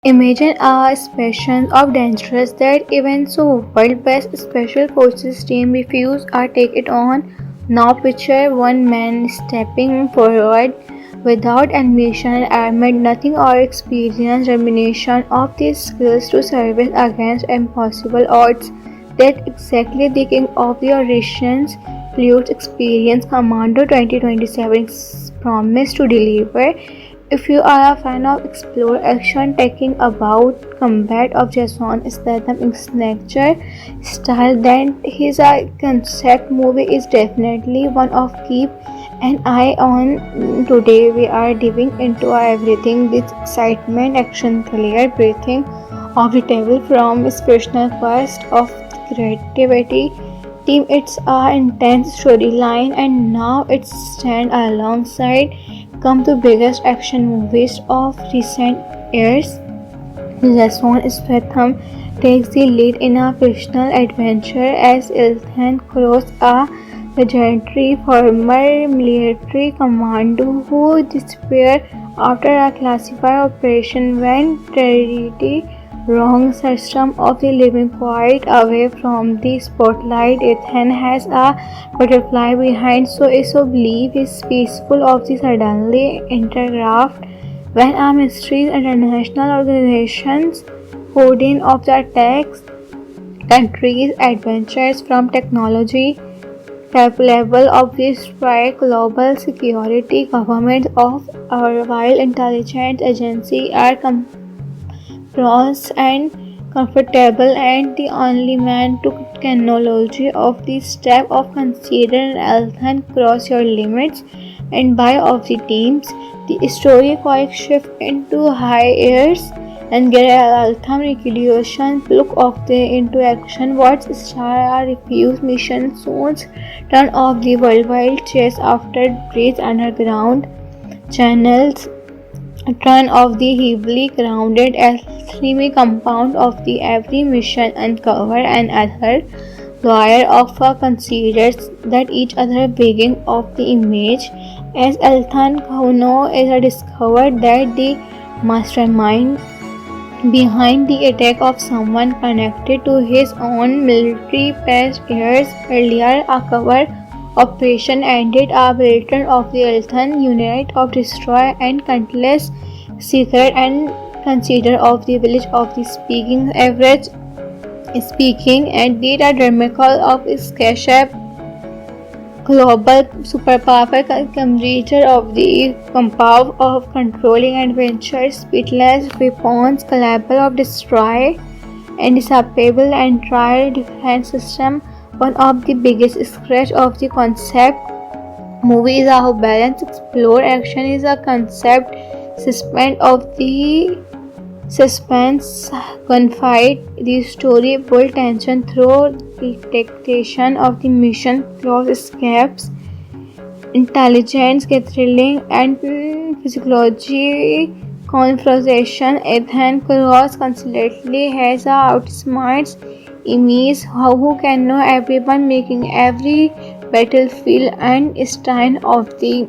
Imagine a species of dangerous that even so world best special forces team refuse or take it on. Now picture one man stepping forward without ambition, armed nothing or experience combination of these skills to service against impossible odds. That exactly the king of the Russians Fluid's Experience Commando 2027 promise to deliver. If you are a fan of explore action taking about combat of Jason Statham's signature style, then his concept movie is definitely one of keep an eye on. Today we are diving into everything this excitement, action, thriller, breathing of the table from inspirational quest of creativity team. It's a intense storyline and now it's stand alongside come to biggest action movies of recent years. Jason Statham takes the lead in a fictional adventure as Ethan Cross, a legendary former military commando who disappeared after a classified operation when Trinity wrong system of the living quite away from the spotlight. Ethan has a butterfly behind so believe is peaceful of the suddenly intergraphed when a mystery international organizations coding of the attacks countries adventures from technology top level of the strike global security government of our while intelligence agency are cross and comfortable and the only man to technology of the step of consider health and cross your limits and by of the teams. The story quite shift into high airs and get Altham recreation look of the into action. What's star refuse mission soon turn off the worldwide chase after breeze underground channels turn off the heavily grounded alchemy compound of the every mission uncover another layer of considers that each other beginning of the image as Elthan Kauno is discovered that the mastermind behind the attack of someone connected to his own military past years earlier. A cover operation ended a veteran of the Elthan unit of destroy and countless secret and consider of the village of the speaking average speaking and did a dramatic of escape global superpower commander of the compound of controlling adventure speedless weapons capable of destroy and disable and trial defense system. One of the biggest scratch of the concept movie is how balance explore action is a concept suspend of the suspense gunfight. The story build tension through detectation of the mission cross escapes intelligence thrilling and physiology confrontation. Ethan Cross constantly has a outsmarts enemies who can know everyone making every battlefield and stand of the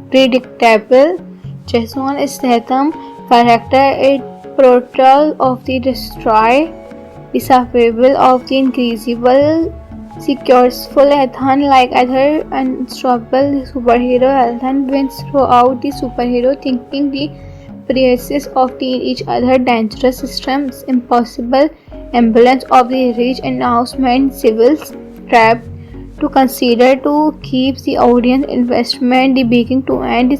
predictable. Jason Statham character is portrayal of the destroy disapproval of the incredible successful Ethan like other unstoppable superhero. Ethan wins throughout the superhero thinking the praises of the each other dangerous systems impossible ambulance of the rich announcement civils trap to consider to keep the audience investment the beginning to end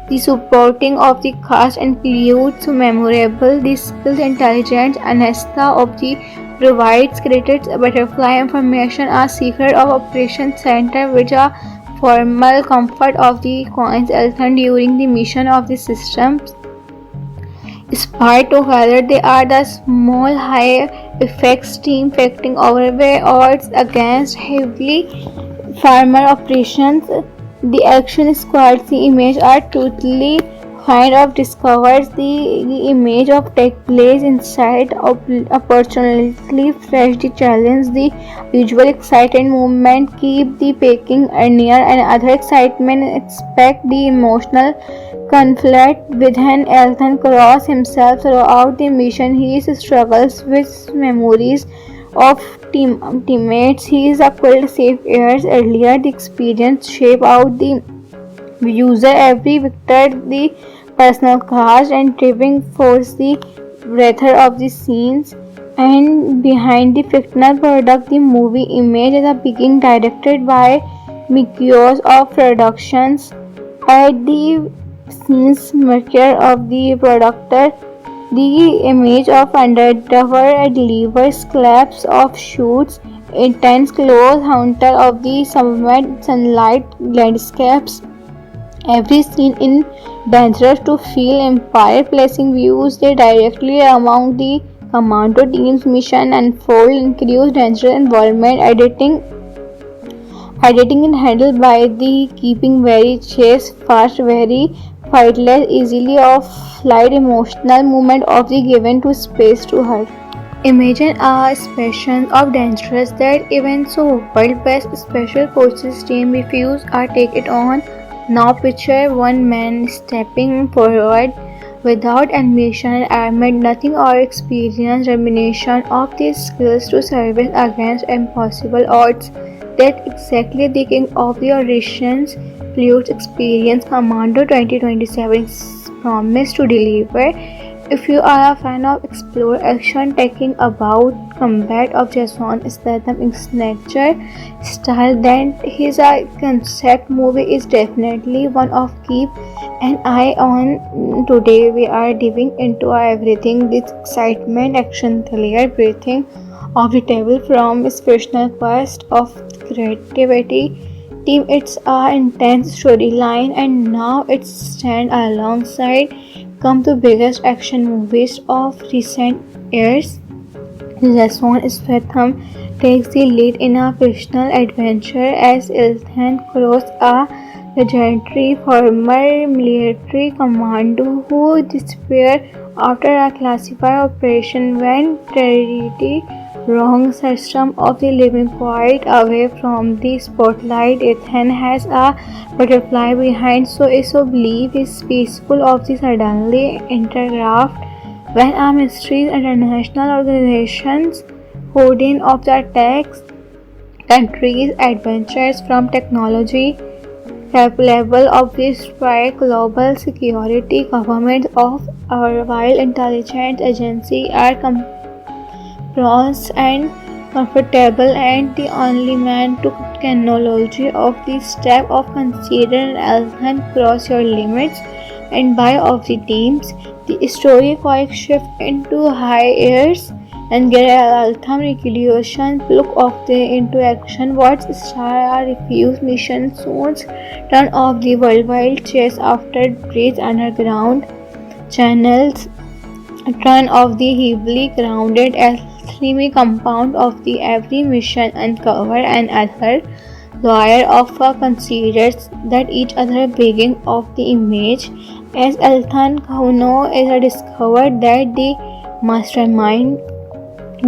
the supporting of the cast includes memorable the skills intelligence anesthesia of the provides created butterfly information a secret of operation center which a formal comfort of the coins Elthon during the mission of the systems Spy together they are the small high effects team fighting overweight odds against heavily farmer operations. The action squads the image are totally kind of discovers the image of take place inside opportunely fresh the challenge the usual excited movement keep the packing near and other excitement expect the emotional conflict within Ethan Cross himself throughout the mission. He struggles with memories of teammates. He is a quite safe years earlier. The experience shape out the user every victor the personal cast and driving force the breather of the scenes and behind the fictional product the movie image is a being directed by Mikios of Productions at the scenes marker of the producer the image of undercover delivers claps of shoots intense close hunter of the somewhat sunlight landscapes every scene in dangerous to feel empire placing views they directly among the commando team's mission unfold increased dangerous involvement editing is handled by the keeping very chase fast very fightless easily of light emotional movement of the given to space to her. Imagine a special of dangerous that even so world best special forces team refuse or take it on. Now picture one man stepping forward without ambition, armored nothing or experience reminiscent of these skills to service against impossible odds. That exactly the king of the auditions fluid experience Commando 2027 promise to deliver. If you are a fan of explore action taking about combat of Jason Statham signature style, then his concept movie is definitely one of keep an eye on. Today we are diving into everything this excitement, action, thriller, breathing of the table from his personal quest of creativity team. It's a intense storyline and now it's stand alongside come the biggest action movies of recent years. Jason Statham takes the lead in a fictional adventure as Ethan Cross, a legendary former military commando who disappeared after a classified operation when terrority wrong system of the living quite away from the spotlight. Ethan has a butterfly behind so believe is peaceful of the suddenly intergraft when a mystery international organizations hoarding of the attacks countries adventures from technology level of this by global security governments of our while intelligence agency are pros and comfortable and the only man to technology of the step of consider and cross your limits and by of the teams the story quite shift into high airs and get Altham regulation look of the into action what star refuse mission zones turn off the worldwide chase after bridge underground channels turn off the heavily grounded alchemy compound of the every mission uncover and other lawyer of considers that each other beginning of the image as Althan Kauno is discovered that the mastermind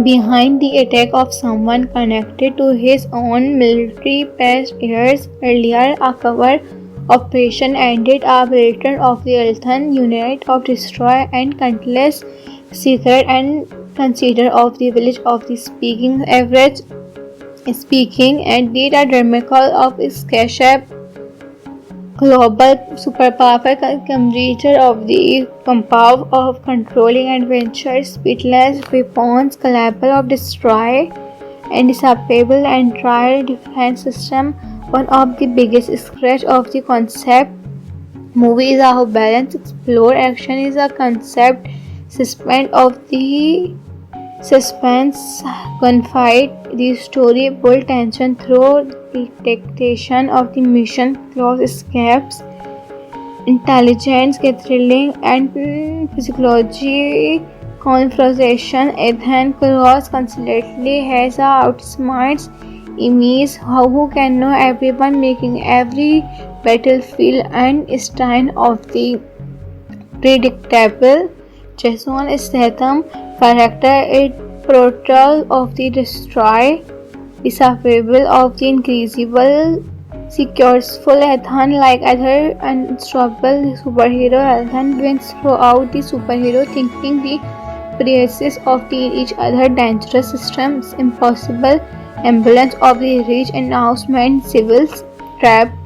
behind the attack of someone connected to his own military past years earlier. A cover operation ended a bulletin of the Althan unit of destroy and countless secret and consider of the village of the speaking average speaking and did a dramatic of escape global superpower computer of the compound of controlling adventure speedless weapons capable of destroy and disable and entire defense system. One of the biggest scratch of the concept movie is how balance explore action is a concept suspend of the suspense gunfight the story build tension through detectation of the mission close escapes intelligence thrilling and psychology confrontation. Ethan Cross constantly has a outsmarts enemies who can know everyone making every battlefield and stand of the predictable. Jason Statham character is portrayal of the destroy is capable of the incredible successful Ethan like other unstoppable superhero. Ethan wins throughout the superhero thinking the praises of the each other dangerous systems impossible ambulance of the rich announcement civils trapped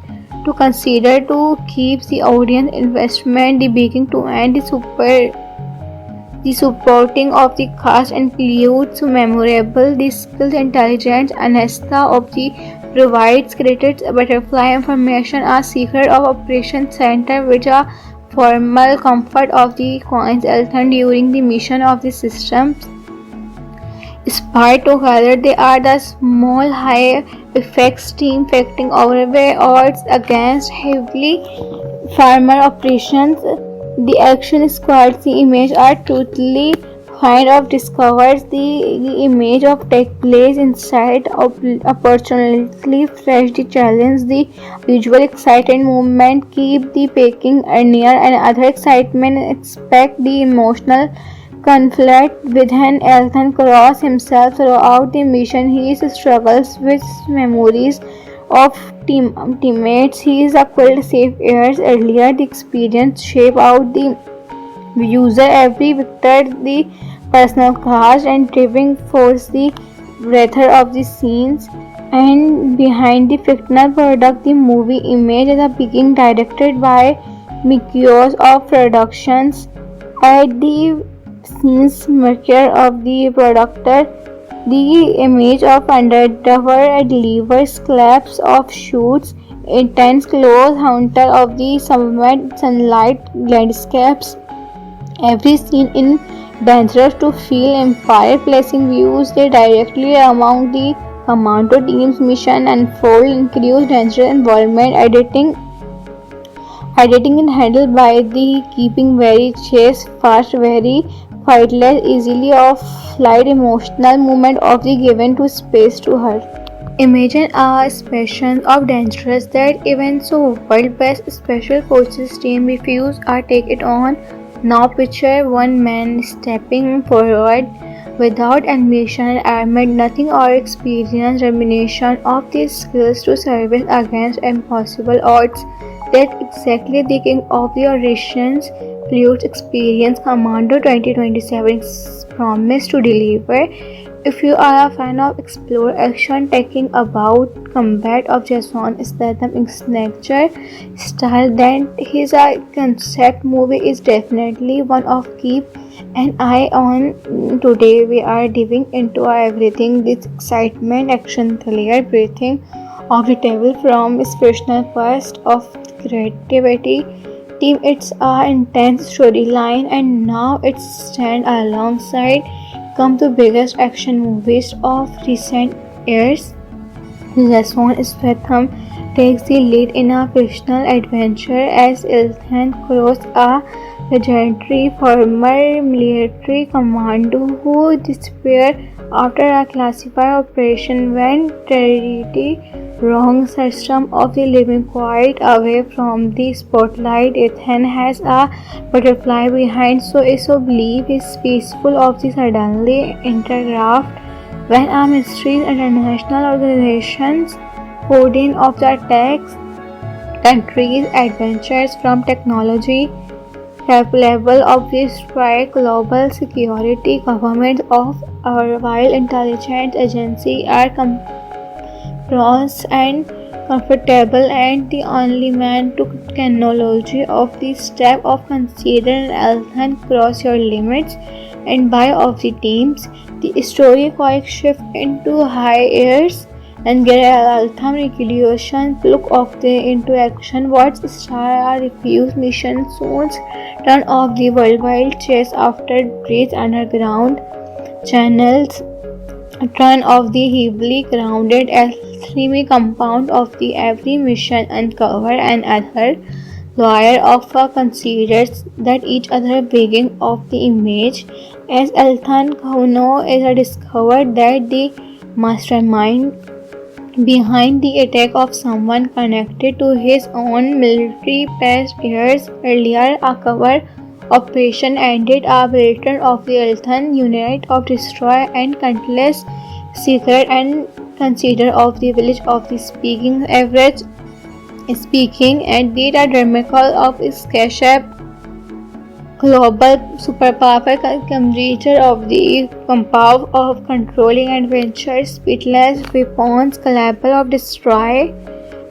to consider to keep the audience investment the beginning to end the supporting of the cast includes memorable the skills intelligence Anesta of the provides credits butterfly information a secret of operation center which are formal comfort of the coins Elthon during the mission of the systems spy together they are the small high effects team fighting over odds against heavily farmer operations. The action squads the image are totally kind of discovers the image of take place inside opportunity fresh the challenge the usual exciting movement keep the packing near and other excitement expect the emotional conflict within Elton Cross himself throughout the mission. He struggles with memories of teammates he is killed save years earlier. The experience shape out the user every victor the personal cast and driving force the breather of the scenes and behind the fictional product the movie image is being directed by Mikios of Productions at the scenes marker of the producer the image of undercover delivers claps of shoots intense close hunter of the sunlight landscapes every scene in dangerous to feel empire placing views they directly among the commando team's mission unfold increase dangerous environment editing is handled by the keeping very chase fast very fightless easily of light emotional movement of the given to space to her. Imagine a special of dangerous that even so world best special forces team refuse or take it on. Now picture one man stepping forward without ambition, armored, nothing or experience, combination of these skills to service against impossible odds. That exactly the king of the orations, Fluid's experience Commando 2027 promise to deliver. If you are a fan of explore action taking about combat of Jason Statham signature style, then his concept movie is definitely one of keep an eye on. Today we are diving into everything this excitement, action, thriller, breathing off the table from inspirational quest of creativity team. It's an intense storyline and now it's stand alongside come the biggest action movies of recent years. Jason Statham takes the lead in a fictional adventure as Ethan Cross, a legendary former military commando who disappeared after a classified operation when territory wrong system of the living quite away from the spotlight. Ethan has a butterfly behind so believe is peaceful of the suddenly interrupt when a mystery international organizations coding of the attacks countries adventures from technology level of the strike global security governments of our while intelligence agency are cross and comfortable and the only man to technology of the step of consider and cross your limits and by of the teams. The story quite shift into high airs and get Altham regulation look of the into action. What's star refuse mission soon turn off the worldwide chase after bridge underground channels turn off the heavily grounded L3 compound of the every mission uncover and other lawyer of considers that each other beginning of the image as Elthan Kauno is discovered that the mastermind behind the attack of someone connected to his own military past years earlier a cover Operation ended a bulletin of the Eltham unit of destroy and countless secret and consider of the village of the speaking and data dramacal of escape global superpower conjurer of the compound of controlling adventures, speedless weapons, capable of destroy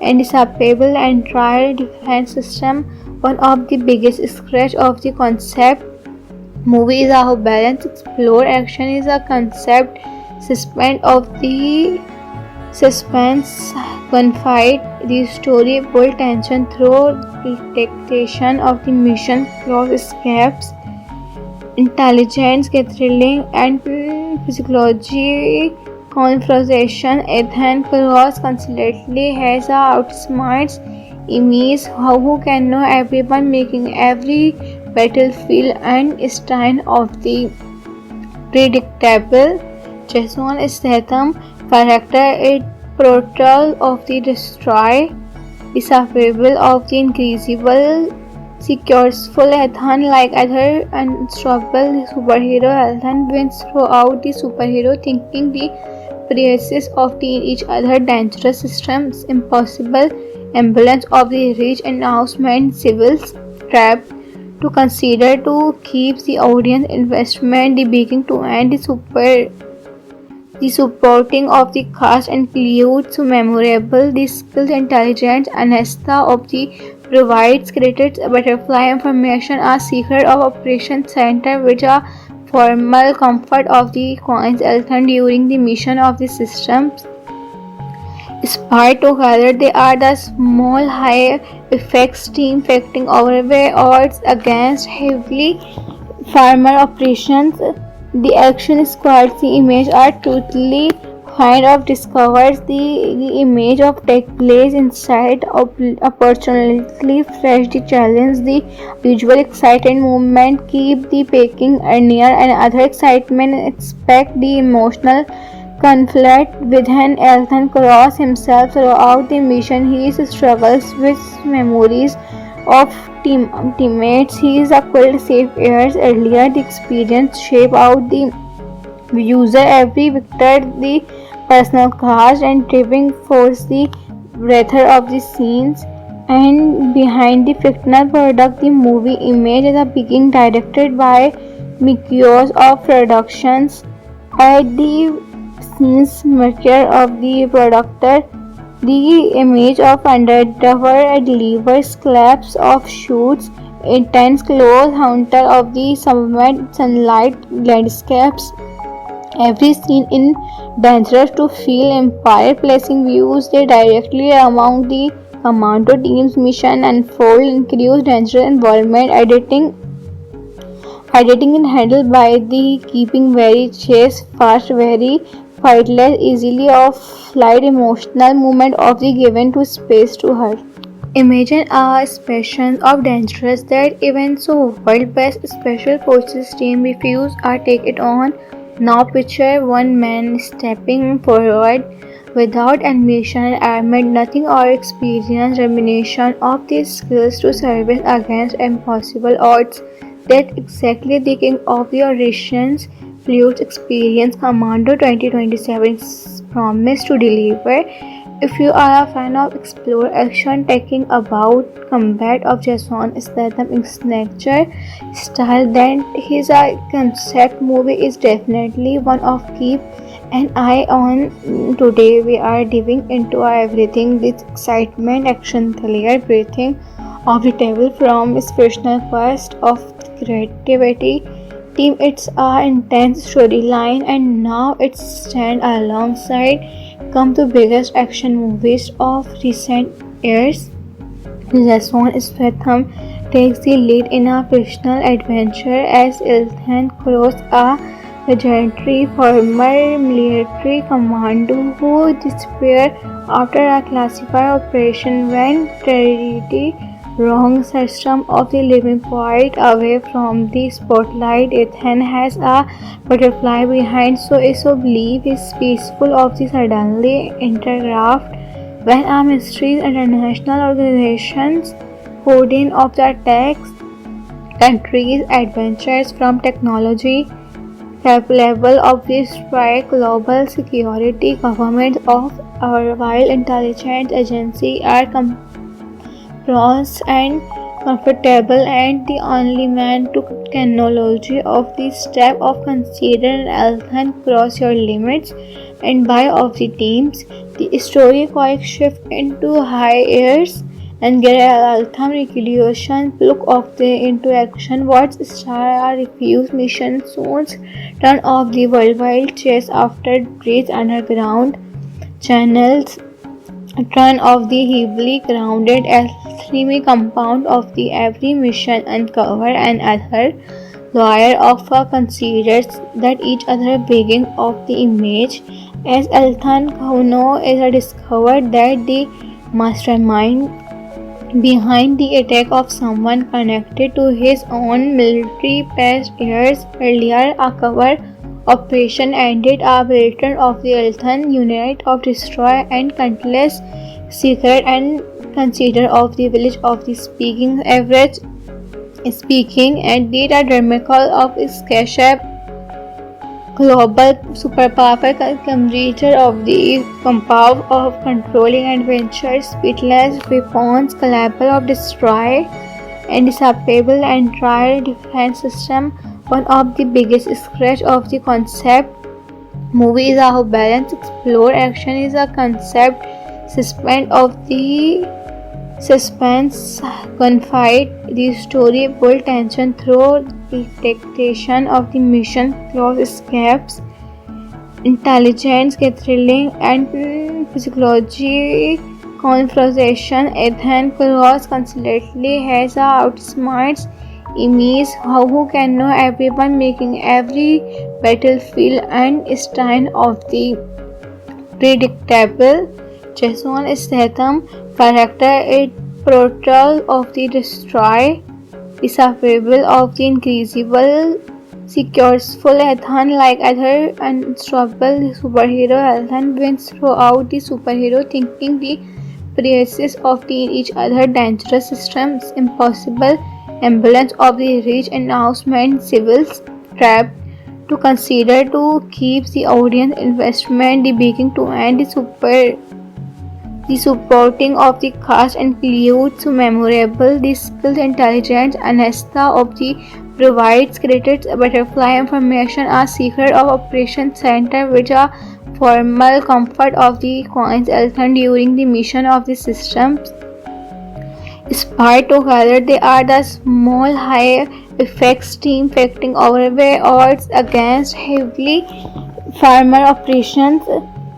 and disable entire defense system. One of the biggest scratch of the concept movie is how balance explore action is a concept suspend of the suspense gunfight. The story built tension through detectation of the mission, plot escapes, intelligence gathering, and psychology confrontation. Ethan Cross constantly has a outsmarts enemies who can know everyone, making every battlefield and stand of the predictable. Jason Statham character is portrayal of the destroy, disapproval of the increasable, successful Ethan like other unstoppable superhero. Ethan wins throughout the superhero thinking the process of each other dangerous systems impossible ambulance of the rich announcement civils trapped to consider to keep the audience investment the beginning to end the supporting of the cast includes memorable the skills intelligence Anesta of the provides created butterfly information a secret of operation center which a formal comfort of the coins Eltham during the mission of the systems Spy together they are the small high effects team fighting overweight odds against heavily farmer operations. The action squads the image are totally kind of discovers the image of take place inside opportunity fresh the challenge the visual exciting movement keep the packing near and other excitement expect the emotional conflict within Eltham Cross himself throughout the mission. He struggles with memories of teammates. He is a quite safe years earlier. The experience shape out the user every victor, the personal cast and driving force the breather of the scenes. And behind the fictional product, the movie image is a being directed by Mikios of Productions. At the scenes maker of the producer, the image of undercover delivers claps of shoots, intense close hunter of the sunlight landscapes. Every scene in dangerous to feel empire placing views they directly among the commando team's mission unfold increase dangerous environment editing is handled by the keeping very chase fast very fightless easily of light emotional movement of the given to space to her. Imagine a special of dangerous that even so world best special forces team refuse or take it on. Now picture one man stepping forward without ammunition, armed, nothing or experience reminiscent of these skills to service against impossible odds. That exactly the king of the Russians Fluid's experience Commando 2027 promise to deliver. If you are a fan of explore action taking about combat of Jason Statham signature style, then his concept movie is definitely one of keep an eye on. Today we are diving into everything this excitement, action, thriller, breathing of the table from inspirational quest of creativity team. It's a intense storyline and now it's stand alongside come to biggest action movies of recent years. Jason Statham takes the lead in a fictional adventure as Ethan Cross, a legendary former military commando who disappeared after a classified operation when tragedy wrong system of the living quite away from the spotlight. Ethan has a butterfly behind so believe is peaceful of the suddenly interrupt when a mystery international organizations coding of the attacks countries, adventures from technology level of destroy global security. Governments of our while intelligence agency are pros and comfortable and the only man to technology of the step of consider Althon cross your limits and by of the teams. The story quick shift into high airs and get Altham regulation look of the into action. What's star refuse mission soon turn off the worldwide chase after breach underground channels. Turn off the heavily grounded alchemy compound of the every mission uncover and other lawyer of considers that each other beginning of the image as Althan Kauno is discovered that the mastermind behind the attack of someone connected to his own military past years earlier. A cover operation ended a bulletin of the Althan unit of destroy and countless secret and consider of the village of the speaking average speaking and data dramacal of escape global superpower converger of the compound of controlling adventures, speedless weapons, capable of destroy and disable and trial defense system. One of the biggest scratch of the concept movie is how balance explore action is a concept suspend of the suspense gunfight. The story built tension through detectation of the mission close escapes, intelligence thrilling and psychology confrontation. Ethan Cross constantly has a outsmarts enemies who can know everyone, making every battlefield and stand of the predictable. Jason Statham character is portrayal of the destroy, disapproval of the increasable, successful Ethan like other unstoppable superhero. Ethan wins throughout the superhero thinking the praises of the each other dangerous systems impossible ambulance of the rich announcement civils trapped to consider to keep the audience investment the beginning to end the supporting of the cast includes memorable the skills intelligence Anesta of the provides created butterfly information a secret of operation center which a formal comfort of the coins Elthon during the mission of the systems. Spied together they are the small high effects team fighting overweight odds against heavily farmer operations.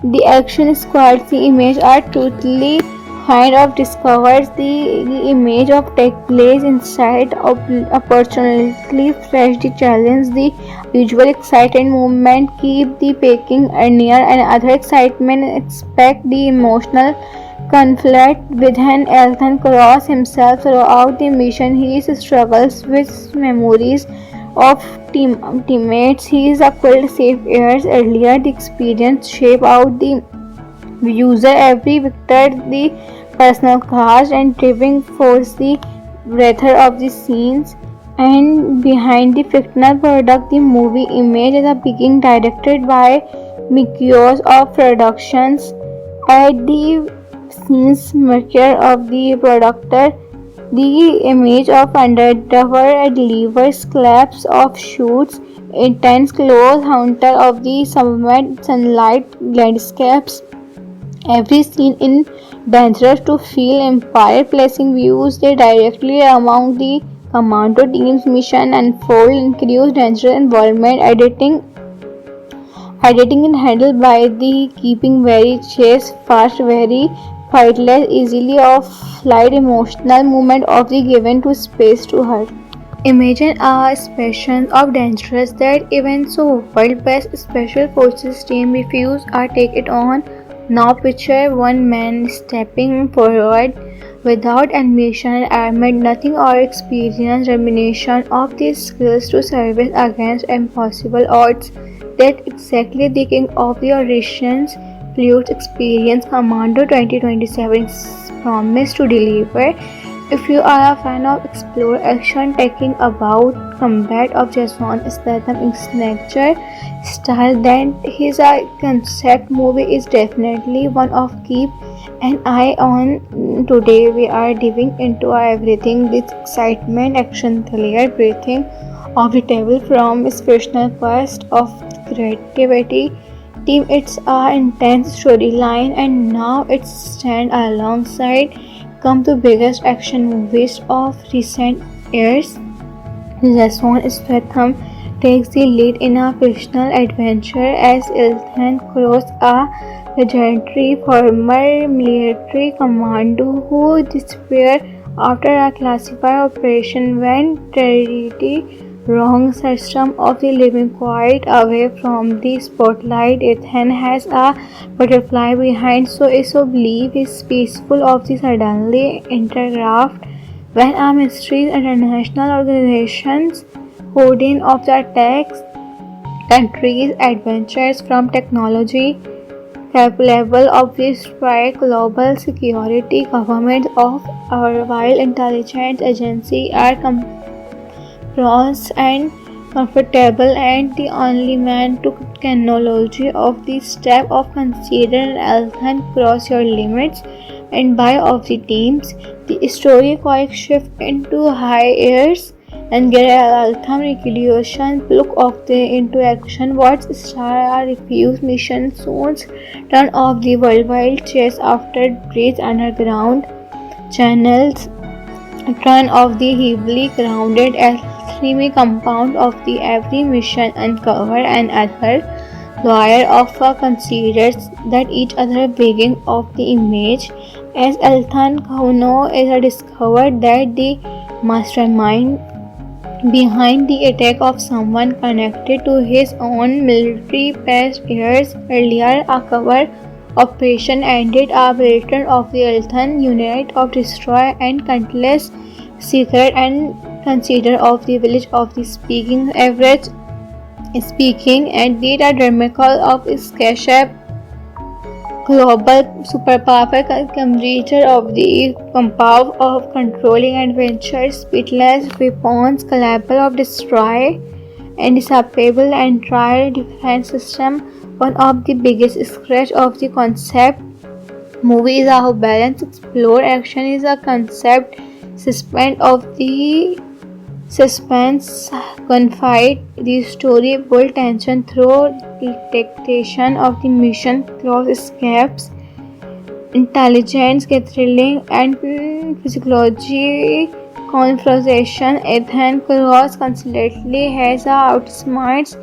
The action squads the image are totally kind of discovers the image of take place inside of opportunity fresh the challenge the usual exciting movement keep the packing near and other excitement expect the emotional conflict within Elthon Cross himself throughout the mission. He struggles with memories of teammates. He is a quite safe years earlier. The experience shape out the user every victor the personal cast and driving force the breather of the scenes. And behind the fictional product, the movie image is a being directed by Mikios of Productions. At the scenes marker of the producer, the image of undercover delivers claps of shoots, intense close hunter of the summit sunlight landscapes. Every scene in dangerous to feel empire placing views they directly among the commando team's mission unfold increase dangerous involvement editing is handled by the keeping very chase fast very fightless easily of light emotional movement of the given to space to her. Imagine a special of dangerous that even so world best special forces team refuse or take it on. Now picture one man stepping forward without ambition, armed, nothing or experience, reminiscent of these skills to service against impossible odds. That exactly the king of the Russians Fluid Experience Commando 2027 promised to deliver. If you are a fan of explore action taking about combat of Jason Statham's signature style, then his concept movie is definitely one of keep an eye on. Today we are diving into everything this excitement, action, thriller, breathing of the table from its personal quest of creativity team. It's a intense storyline, and now it's stand alongside come the biggest action movies of recent years. Jason Statham takes the lead in a fictional adventure as Ethan Cross, a legendary former military commando who disappeared after a classified operation when territory wrong system of the living quite away from the spotlight. Ethan has a butterfly behind, so believe is peaceful of the suddenly intergraft when a mystery international organizations hoarding of the attacks countries adventures from technology level of this strike global security government of our while intelligence agency are cross and comfortable, and the only man to technology of the step of consider Elthan cross your limits and by of the teams. The story quite shift into high airs and get Eltham recreation look of the into action. What's star refuse mission soon turn off the worldwide chase after bridge underground channels turn off the heavily grounded alchemy compound of the every mission uncover another layer of considers that each other beginning of the image as Elthan Kauno is discovered that the mastermind behind the attack of someone connected to his own military past years earlier. A cover operation ended a veteran of the Elthan unit of destroy and countless secret and consider of the village of the speaking average speaking and did a dramatic of escape global superpower creature of the compound of controlling adventures, speedless weapons, capable of destroy and disable entire defense system. One of the biggest scratch of the concept movie is how balance explore action is a concept suspend of the suspense gunfight. The story built tension through detectation of the mission cross escapes intelligence thrilling and psychology confrontation. Ethan Cross constantly has a outsmarts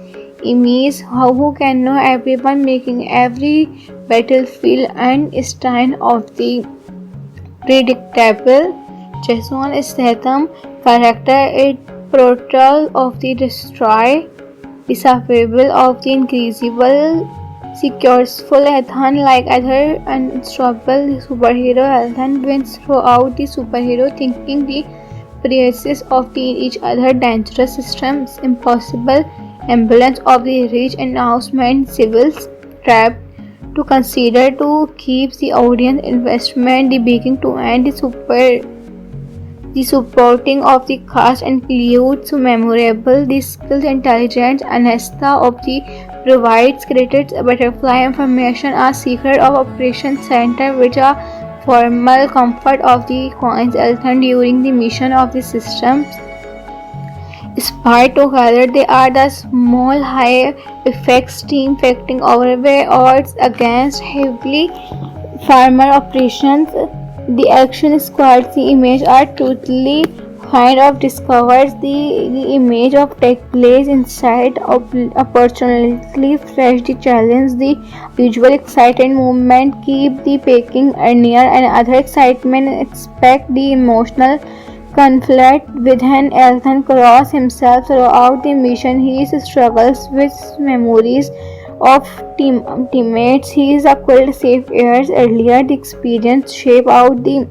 enemies who can know everyone, making every battlefield and stand of the predictable. Jason Statham character is portrayal of the destroy, disapproval of the incredible, successful Ethan like other unstoppable superhero. Ethan wins throughout the superhero thinking the praises of the each other dangerous systems impossible ambulance of the rich announcement civils trap to consider to keep the audience investment the beginning to end the supporting of the cast includes memorable the skills intelligence anesthesia of the provides created butterfly information a secret of operation center which are formal comfort of the coins Elton during the mission of the systems spy together. They are the small high effects team fighting overweight odds against heavily farmer operations. The action squads, the image are totally kind of discovers the image of take place inside of opportunity fresh the challenge the usual exciting movement keep the packing near and other excitement expect the emotional conflict within Ethan Cross himself throughout the mission. He struggles with memories of teammates he is acquired safe years earlier. The experience shape out the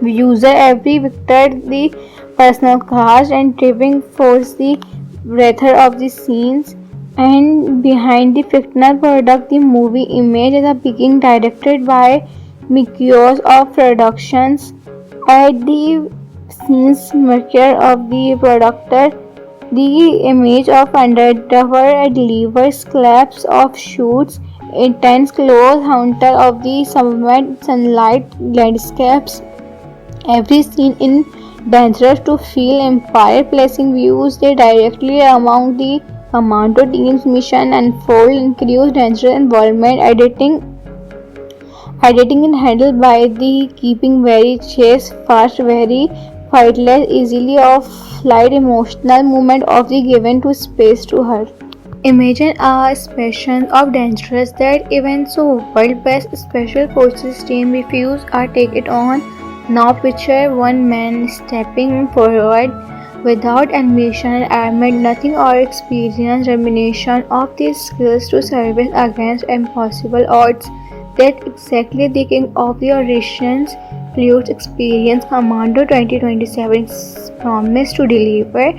user every victor the personal cast and driving force the breather of the scenes and behind the fictional product. The movie image is a being directed by Mikios of Productions At the scene's mature of the producer, the image of undercover delivers collapse of shoots, intense close hunter of the summit sunlight landscapes. Every scene in dangerous to feel empire placing views they directly among the commando team's mission unfold increased dangerous involvement editing is handled by the keeping very chase fast very fightless easily of light emotional movement of the given to space to her. Imagine a special of dangerous that even so world best special forces team refuse or take it on. Now picture one man stepping forward without ambition, armed, nothing or experience, reminiscent of these skills to service against impossible odds. That exactly the king of the Russians fluid experience Commando 2027 promise to deliver.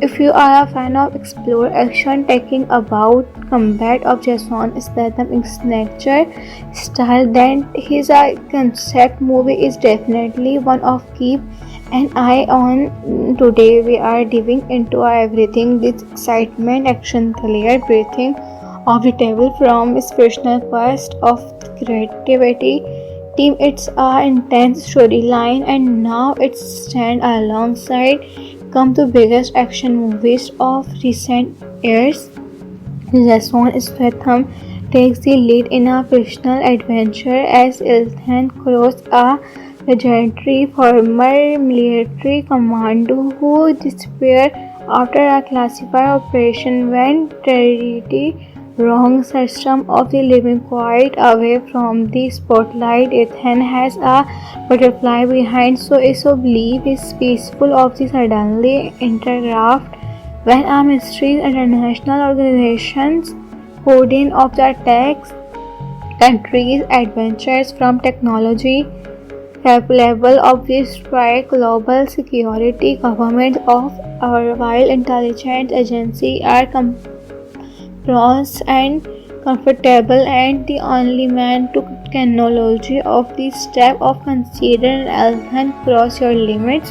If you are a fan of explore action taking about combat of Jason Statham signature style, then his concept movie is definitely one of keep an eye on. Today we are diving into everything this excitement, action, thriller, breathing of the table from inspirational quest of creativity team. It's an intense storyline and now it's stand alongside come the biggest action movies of recent years. Jason Statham takes the lead in a fictional adventure as Ethan Cross, a legendary former military commando who disappeared after a classified operation when terrority wrong system of the living quite away from the spotlight. Ethan has a butterfly behind so believe is peaceful of the suddenly interrupt when a mystery international organizations coordinate of the attacks countries adventures from technology level of this strike global security government of our while intelligence agency are pros and comfortable and the only man to technology of the step of consider Ethan cross your limits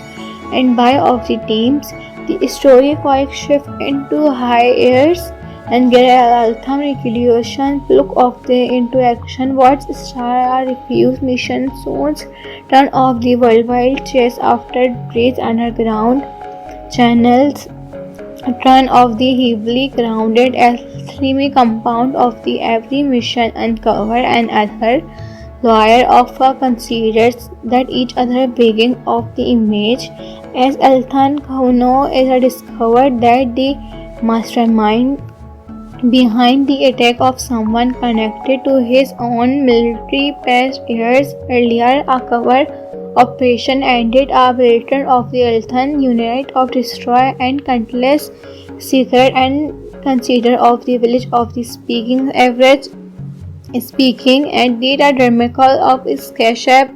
and by of the teams. The story quite shift into high airs and get Ethan recreation look of the into action what star refuse mission zones turn off the worldwide chase after bridge underground channels turn off the heavily grounded alchemy compound of the every mission uncover another layer of considers that each other beginning of the image as Ethan Kauno is discovered that the mastermind behind the attack of someone connected to his own military past years earlier. A cover operation ended a veteran of the Ethan unit of destroy and countless secret and consider of the village of the speaking average speaking and did a dramatic of escape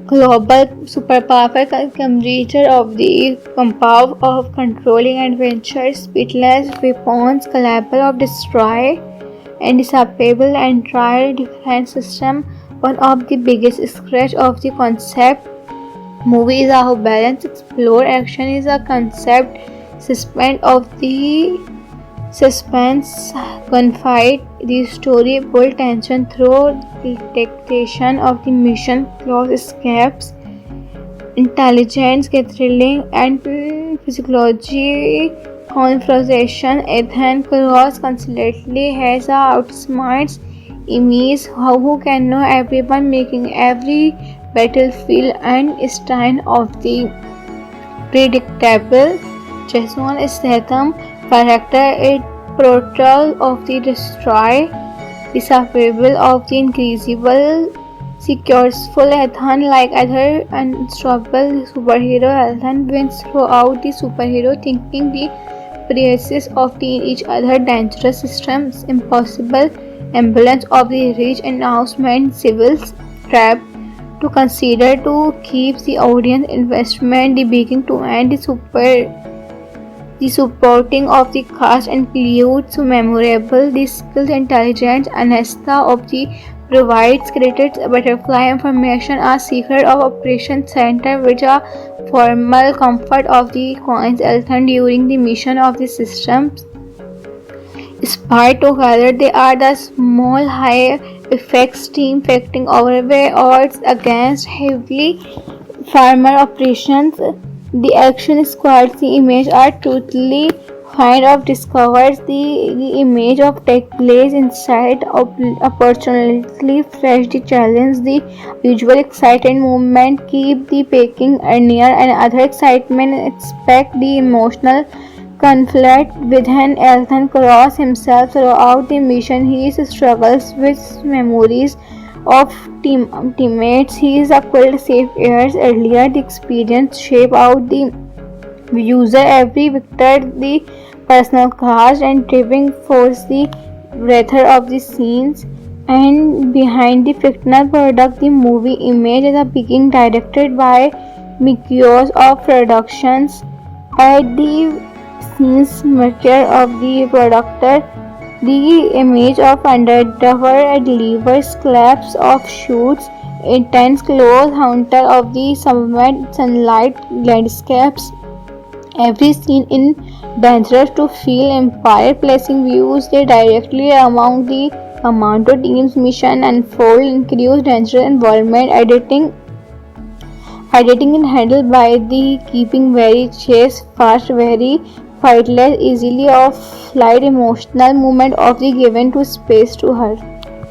global superpower commander of the compound of controlling adventure speedless weapons capable of destroy and disable entire defense system. One of the biggest scratch of the concept movie is how balance explore action is a concept suspend of the suspense gunfight. The story built tension through detectation of the mission close escapes intelligence thrilling and physiology confrontation. Ethan Cross constantly has a outsmarts enemies who can know everyone making every battlefield and stand of the predictable. Jason Statham character is portrayal of the destroy disapproval of the increasable successful Ethan like other unstoppable superhero. Ethan wins throughout the superhero thinking the prices of the each other dangerous systems impossible ambulance of the rich announcement civils trap to consider to keep the audience investment the beginning to end the supporting of the cast includes memorable the skilled intelligence Anesta of the provides credits butterfly information a secret of operation center which a formal comfort of the coins Elthon during the mission of the systems. Spy together, they are the small high effects team fighting overweight odds against heavily farmer operations. The action squads, the image are truthfully kind of discovers the image of take place inside opportunely fresh the challenge the usual exciting movement keep the packing near and other excitement expect the emotional conflict within Elthon Cross himself throughout the mission. He struggles with memories of teammates. He is a quite safe years earlier. The experience shape out the user every victor the personal cast and driving force the writer of the scenes and behind the fictional product the movie image is a being directed by Mikios of Productions at the scenes maker of the producer the image of undercover delivers claps of shoots intense close hunter of the sunlight landscapes every scene in dangerous to feel empire placing views they directly among the commando team's mission unfold increase dangerous environment editing is handled by the keeping very chase fast very fightless easily of light emotional movement of the given to space to her.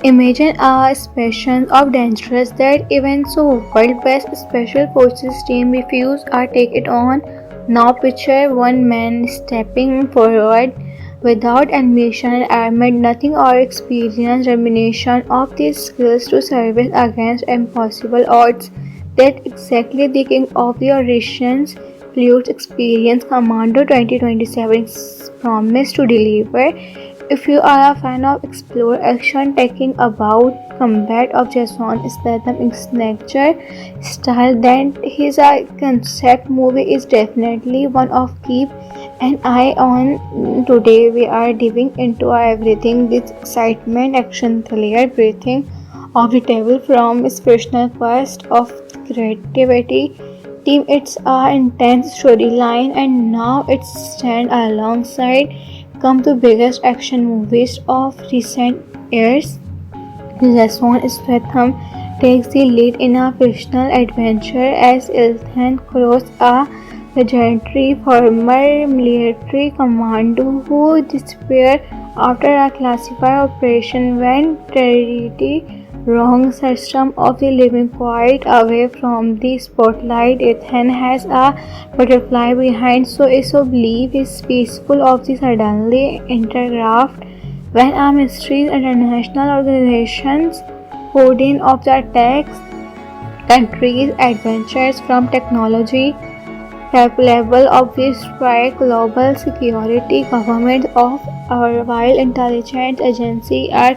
Imagine a species of dangerous that even so world best special forces team refuse or take it on. Now picture one man stepping forward without ambition, armored, nothing or experience, determination of these skills to service against impossible odds. That exactly the king of the orations Fluid's experience Commando 2027 promised to deliver. If you are a fan of explore action taking about combat of Jason Statham signature style, then his concept movie is definitely one of keep an eye on. Today we are diving into everything this excitement, action, thriller, breathing of the table from inspirational quest of creativity team it's an intense storyline and now it's stand alongside come to biggest action movies of recent years. Jason Statham takes the lead in a fictional adventure as Ethan Cross, a legendary former military commando who disappeared after a classified operation when terrority wrong system of the living quite away from the spotlight. Ethan has a butterfly behind so believe is peaceful of the suddenly intergraft when a mystery international organizations coding of the attacks countries adventures from technology top level of the strike global security government of our while intelligence agency are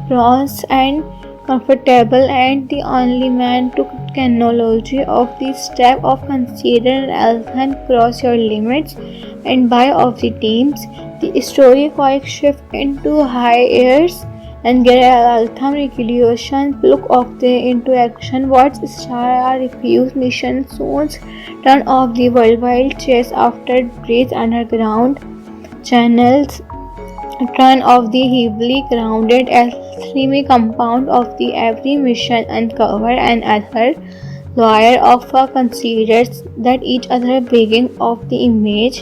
cross and comfortable and the only man to technology of the step of consider Elthon cross your limits and by of the teams the story quite shift into high airs and get Eltham regulation look of the into action what star refuse mission soon turn off the worldwide chase after bridge underground channels turn off the heavily grounded L3 compound of the every mission uncover and other lawyer of considers that each other beginning of the image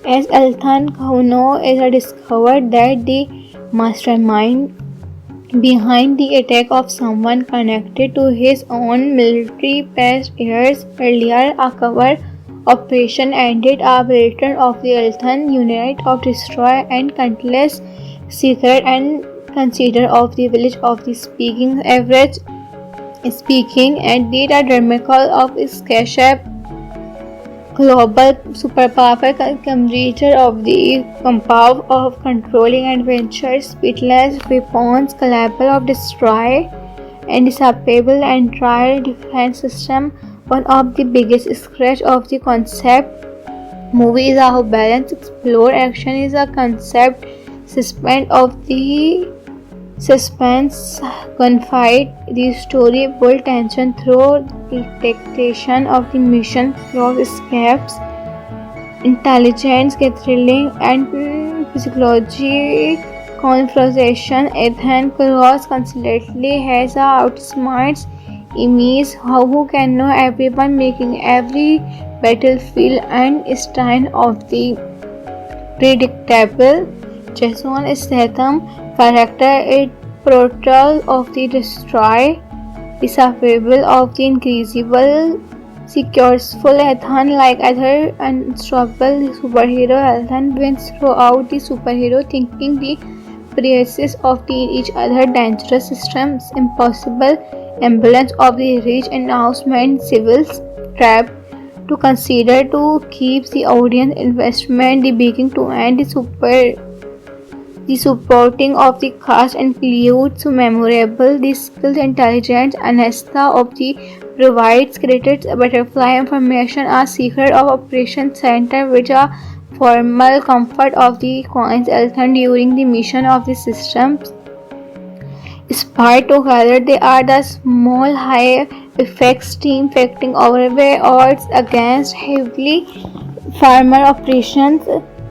as Elthon Kauno is discovered that the mastermind behind the attack of someone connected to his own military past years earlier a cover operation ended a veteran of the Elthon unit of destroy and countless secret and consider of the village of the speaking average speaking and data dramacal of Sketchup global superpower computer of the compound of controlling adventures speedless weapons capable of destroy and disable and trial defense system one of the biggest scratch of the concept movie is how balance explore action is a concept suspend of the Suspense, gunfight. The story built tension through the dictation of the mission, cross escapes, intelligence gathering, and psychology confrontation. Ethan Cross constantly has a outsmarts enemies who can know everyone, making every battlefield and stand of the predictable. Jason Statham character is portrayal of the destroy, disapproval of the increasable, successful Ethan like other unstoppable superhero. Ethan wins throughout the superhero thinking the praises of the each other dangerous systems, impossible ambulance of the rich announcement civils trap to consider to keep the audience investment the beginning to end the supporting of the cast includes memorable the skills intelligence Anesta of the provides created butterfly information a secret of operation center which are formal comfort of the coins Elthon during the mission of the systems spy together they are the small high effects team fighting overweight odds against heavily farmer operations.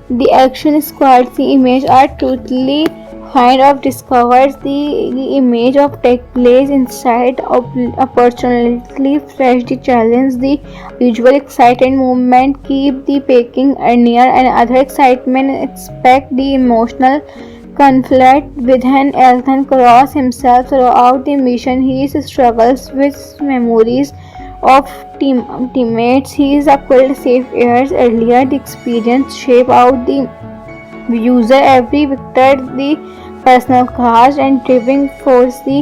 The action squads the image are totally kind of discovers the image of take place inside opportunely fresh the challenge the visual exciting movement keep the packing near and other excitement expect the emotional conflict within Ethan Cross himself throughout the mission. He struggles with memories of teammates he is killed safe years earlier. The experience shape out the user every victor the personal cast and driving force the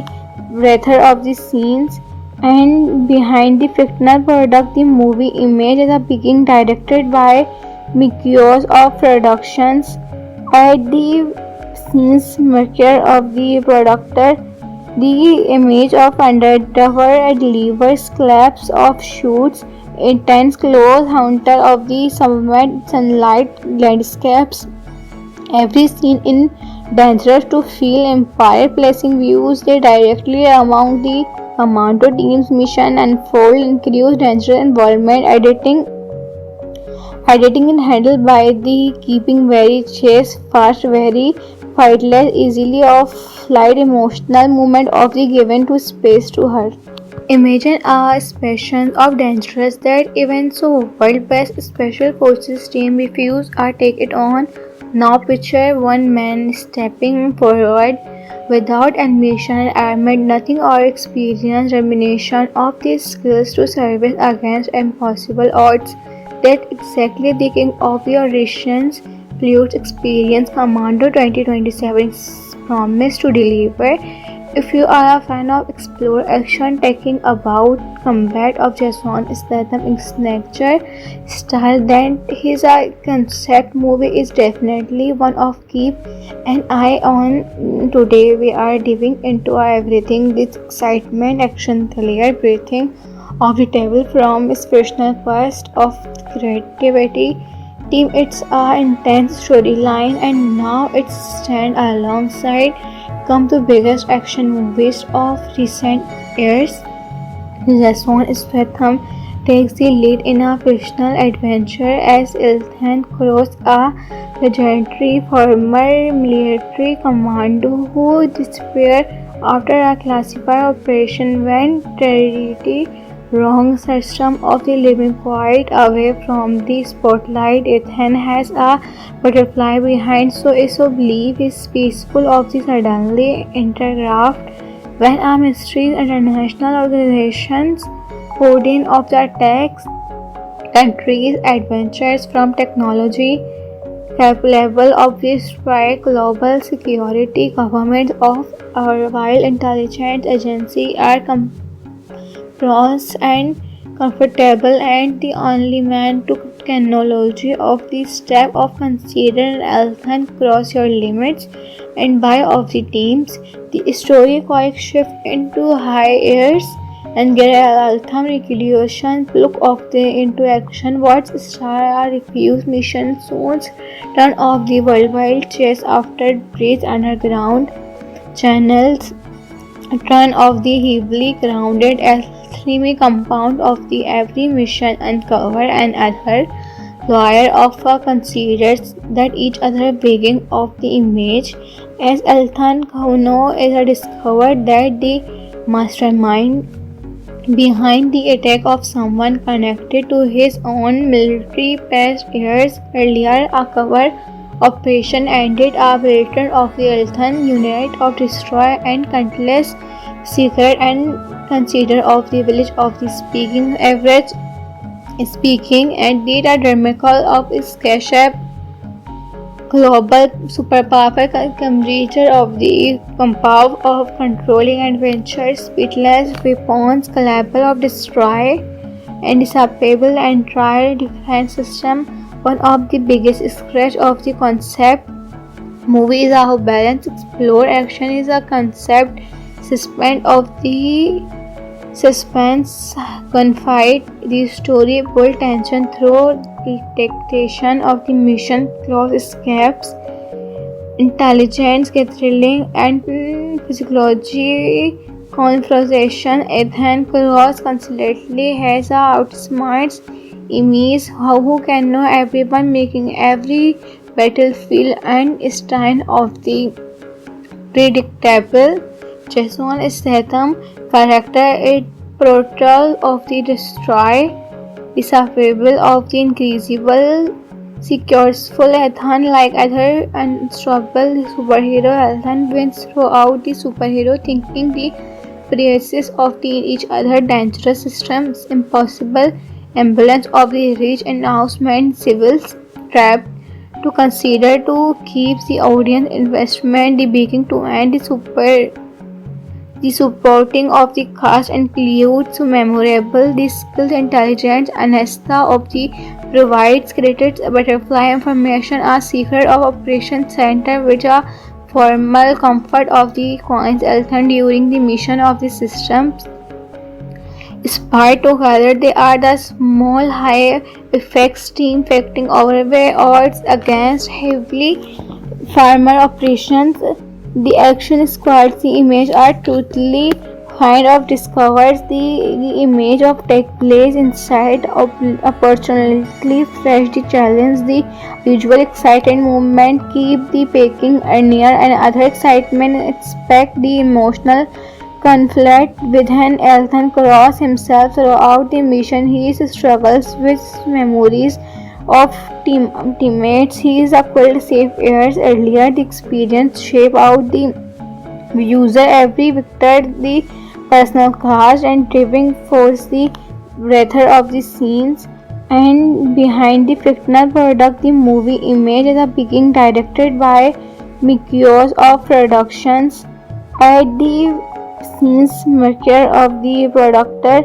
breather of the scenes and behind the fictional product the movie image is a being directed by Mikios of Productions at the scenes marker of the producer the image of undercover delivers claps of shoots intense close hunter of the sunlight landscapes every scene in dangerous to feel empire placing views they directly among the commando team's mission unfold increase dangerous environment editing and handled by the keeping very chase fast very fightless easily of light emotional movement of the given to space to her. Imagine a special of dangerous that even so world best special forces team refuse or take it on. Now picture one man stepping forward without ammunition, armed, nothing or experience reminiscent of these skills to service against impossible odds. That exactly the king of the Russians Fluid's experience Commando 2027 promise to deliver. If you are a fan of explore action taking about combat of Jason Statham's signature style, then his concept movie is definitely one of keep an eye on. Today we are diving into everything this excitement, action, thriller, breathing of the table from its personal quest of creativity team it's a intense storyline and now it's stand alongside come the biggest action movies of recent years. Jason Statham takes the lead in a fictional adventure as Ethan Cross, a legendary former military commando who disappeared after a classified operation when terrority wrong system of the living quite away from the spotlight. Ethan has a butterfly behind so believe is peaceful of the suddenly interrupt when a mystery international organizations coordinate of the attacks countries adventures from technology level of the strike global security governments of our while intelligence agency are cross and comfortable and the only man to technology of the step of consider Ethan cross your limits and by of the teams the story quite shift into high airs and get Altham regulation look of the into action what's star refuse mission zones turn off the worldwide chase after breach underground channels turn of the heavily grounded alchemy compound of the every mission uncover another layer of considers that each other beginning of the image as Althan Kauno is discovered that the mastermind behind the attack of someone connected to his own military past years earlier. A cover operation ended a veteran of the Althan unit of destroy and countless secret and consider of the village of the speaking and did a dramacal of escape global superpower converger of the compound of controlling adventures, speedless weapons, capable of destroy and disable entire defense system. One of the biggest scratch of the concept movie is how balance explore action is a concept suspend of the suspense gunfight. The story built tension through detection of the mission, close escapes, intelligence gathering, and psychology confrontation. Ethan Cross constantly has a outsmarts enemies who can know everyone, making every battlefield and stand of the predictable. Jason Statham character is portrayal of the destroy, disapproval of the incredible, successful Ethan like other unstoppable superhero. Ethan wins throughout the superhero thinking the praises of the each other dangerous systems, impossible ambulance of the rich announcement civils trapped to consider to keep the audience investment the beginning to end the supporting of the cast includes memorable the skills intelligence Anesta of the provides created butterfly information a secret of operation center which a formal comfort of the coins Elthon during the mission of the systems. Spied together, they are the small high effects team fighting overweight odds against heavily farmer operations. The action squads, the image are truthfully kind of discovers the image of take place inside opportunity fresh the challenge the usual exciting movement keep the pacing near and other excitement expect the emotional conflict within Ethan Cross himself throughout the mission. He struggles with memories of teammates. He is a quite safe years earlier. The experience shape out the user every victor the personal cast and driving force the breather of the scenes. And behind the fictional product, the movie image is a being directed by Mikios of Productions. At the scenes marker of the producer,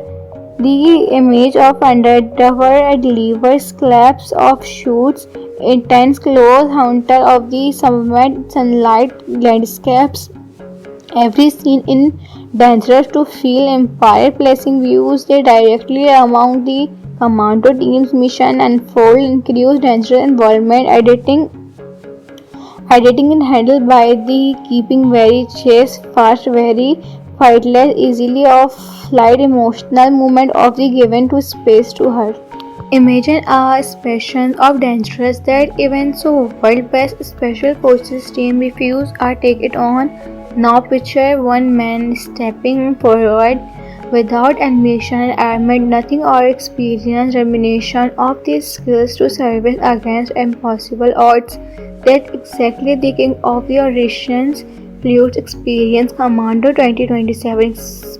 the image of undercover delivers claps of shoots, intense close hunter of the sunlight landscapes. Every scene in dangerous to feel empire placing views they directly among the commando team's mission unfold increase dangerous involvement editing is handled by the keeping very chase fast very fightless easily of light emotional movement of the given to space to her. Imagine a special of dangerous that even so world best special forces team refuse or take it on. Now picture one man stepping forward without ambition, armed, nothing or experience, reminiscent of these skills to service against impossible odds. That's exactly the king of your Russians Fluid's experience Commando 2027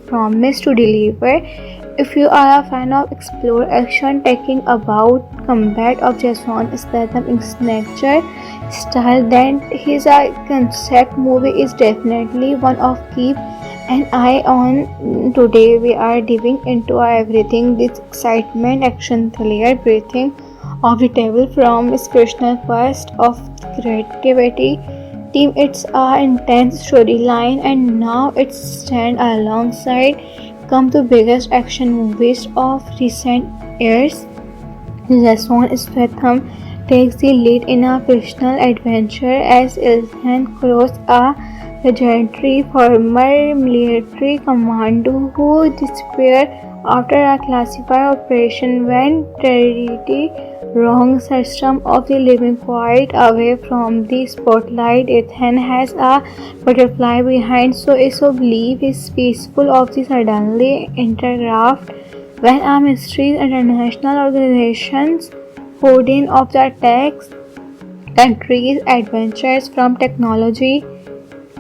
promise to deliver. If you are a fan of explore action taking about combat of Jason Statham signature style, then his concept movie is definitely one of keep an eye on. Today we are diving into everything this excitement, action, thriller, breathing of the table from inspirational quest of creativity team. It's a intense storyline and now it's stand alongside come the biggest action movies of recent years. Jason Statham takes the lead in a fictional adventure as Ethan Cross, a legendary former military commander who disappeared after a classified operation when territory wrong system of the living quite away from the spotlight. Ethan has a butterfly behind, so believe is peaceful of the suddenly intergraft when a mystery international organizations hoarding of the attacks countries adventures from technology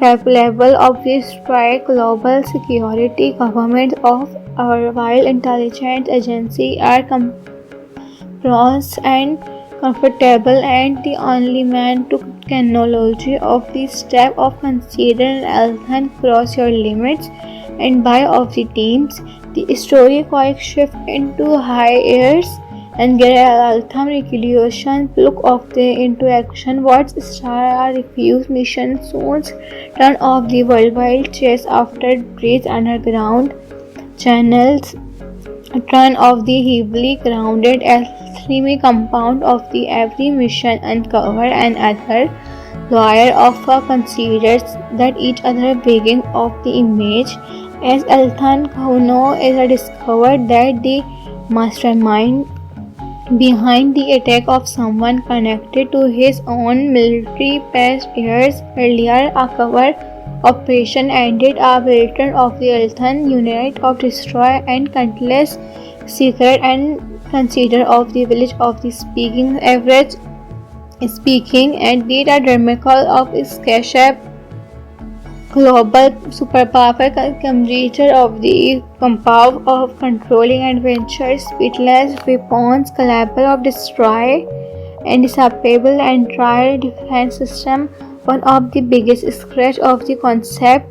level of this strike global security governments of our while intelligence agency are pros and comfortable and the only man to technology of the step of consider and cross your limits and by of the teams the story quite shift into high airs and get Altham regulation look of the into action what star refuse mission soon turn off the worldwide chase after bridge underground channels turn off the heavily grounded alchemy compound of the every mission uncover another layer of considers that each other beginning of the image as Althan Kauno is discovered that the mastermind behind the attack of someone connected to his own military past years earlier. A cover operation ended a veteran of the Althan unit of destroy and countless secret and consider of the village of the speaking average speaking and did a dramacal of escape global superpower conjurer of the compound of controlling adventure, speedless weapons, capable of destroy and disable and trial defense system. One of the biggest scratch of the concept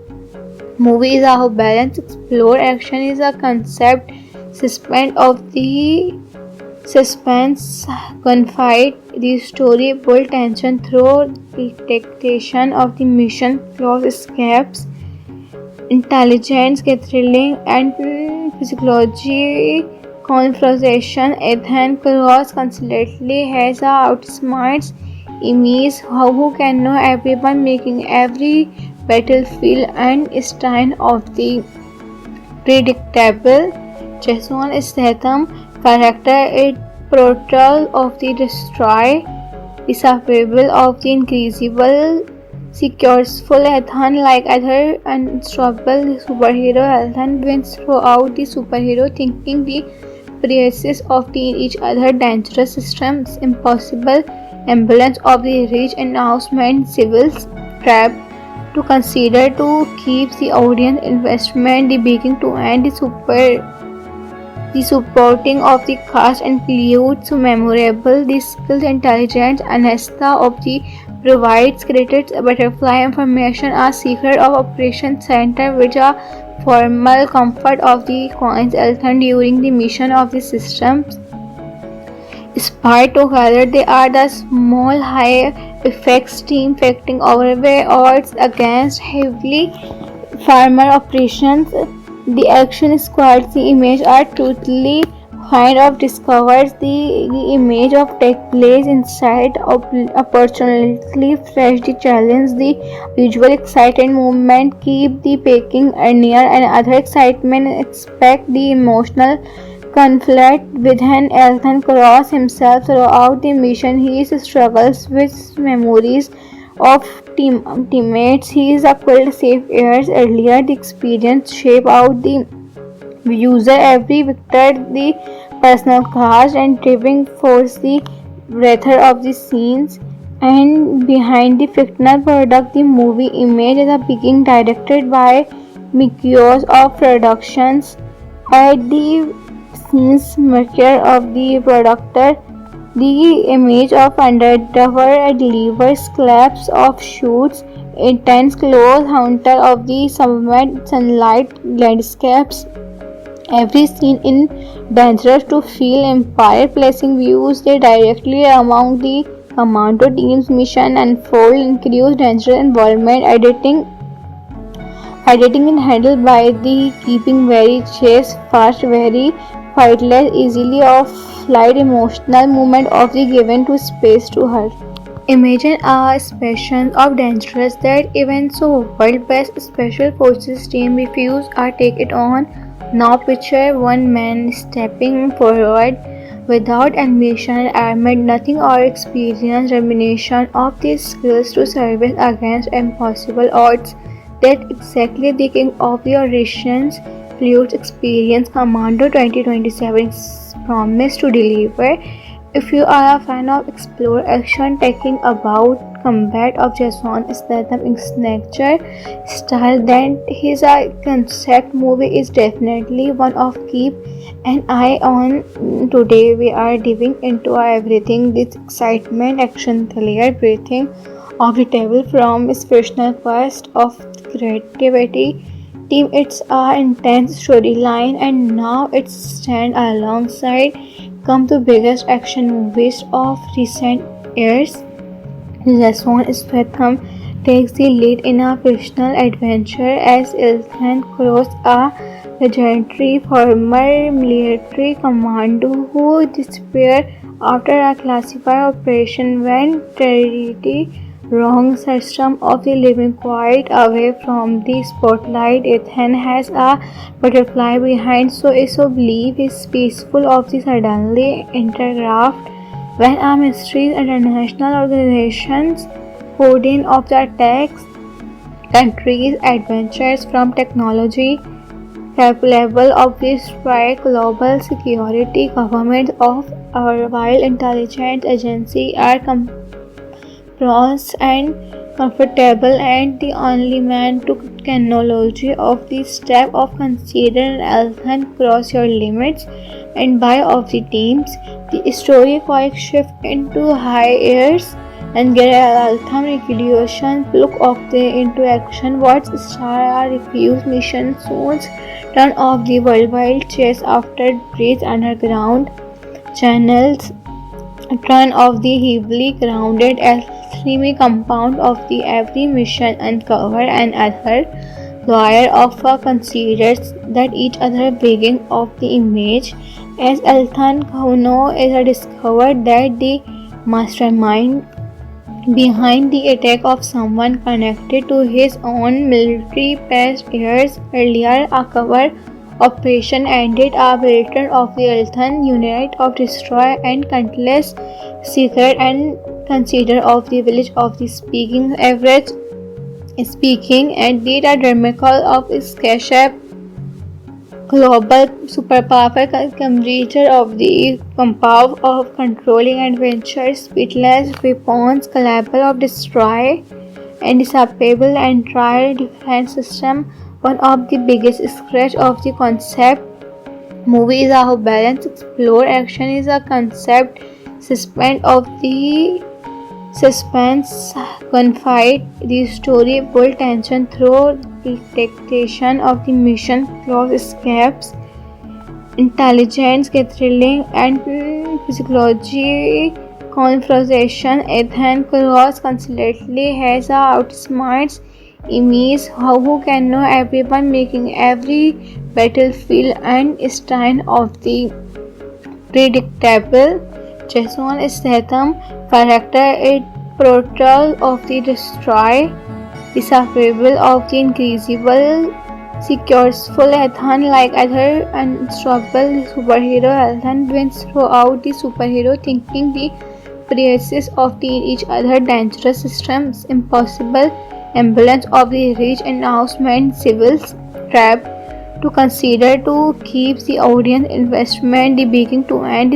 movie is how balance explore action is a concept suspend of the suspense gunfight the story build tension through detectation of the mission close escapes intelligence thrilling and psychology confrontation. Ethan Cross constantly has a outsmarts enemies who can know everyone making every battlefield and stand of the predictable Jason Statham character it portrayal of the destroy disapproval of the increasable successful Ethan like other unstoppable superhero Ethan wins throughout the superhero thinking the praises of the each other dangerous systems impossible ambulance of the rich announcement civils trap to consider to keep the audience investment the beginning to end the supporting of the cast includes memorable the skills intelligence anesthesia of the provides created butterfly information a secret of operation center which are formal comfort of the coins Elthon during the mission of the systems spy together they are the small high effects team fighting overweight odds against heavily farmer operations the action squads the image are totally kind of discovers the image of take place inside opportunity fresh the challenge the visual exciting movement keep the packing near and other excitement expect the emotional conflict within Ethan Cross himself throughout the mission he struggles with memories of teammates he is a quite safe years earlier the experience shape out the user every victor the personal cast and driving force the breather of the scenes and behind the fictional product the movie image is a being directed by Mikios of Productions at the scenes maker of the producer the image of undercover delivers collapse of shoots intense close haunter of the sunlight landscapes every scene in dangerous to feel empire placing views they directly among the commando team's mission unfold increase dangerous involvement editing is handled by the keeping very chase fast very fightless easily of light emotional movement of the given to space to her Imagine a species of dangerous that even so world-best special forces team refuse or take it on. Now picture one man stepping forward without ambition, armed, nothing or experience, combination of these skills to service against impossible odds. That exactly the king of the Russians fluid experience Commando 2027 promised to deliver. If you are a fan of explore action taking about combat of Jason Statham signature style, then his concept movie is definitely one of keep an eye on. Today we are diving into everything this excitement, action, thriller, breathing of the table from his personal quest of creativity team. It's a intense storyline and now it's stand alongside come the biggest action movies of recent years. Jason Statham takes the lead in a fictional adventure as Ethan Cross, a legendary former military commando who disappeared after a classified operation when terrority wrong system of the living quite away from the spotlight. Ethan has a butterfly behind so believe is peaceful of the suddenly intergraft when a mystery international organizations coding of the attacks countries adventures from technology capable of destroy global security governments of our while intelligence agency are pros and comfortable and the only man to technology of the step of consider Ethan cross your limits and by of the teams. The story quite shift into high airs and get Ethan regulation look of the into action what star refuse mission zones turn off the worldwide chase after bridge underground channels turn off the heavily grounded alchemy compound of the every mission uncover another layer of considers that each other beginning of the image as Ethan Kauno is discovered that the mastermind behind the attack of someone connected to his own military past years earlier. A cover operation ended a veteran of the Eltham unit of destroy and countless secret and consider of the village of the speaking average speaking and did a dramatic of escape global superpower commander of the compound of controlling adventures, speedless weapons, capable of destroy and disable entire defense system. One of the biggest scratch of the concept movie is how balance explore action is a concept suspend of the suspense gunfight. The story built tension through detection of the mission, close escapes, intelligence gathering, and psychology confrontation. Ethan Cross constantly has a outsmarts enemies who can know everyone, making every battlefield and stand of the predictable. Jason Statham character is portrayal of the destroy, disapproval of the increasable, successful Ethan like other unstoppable superhero. Ethan wins throughout the superhero thinking the prices of the each other dangerous systems, impossible ambulance of the rich announcement civils trap to consider to keep the audience investment the beginning to end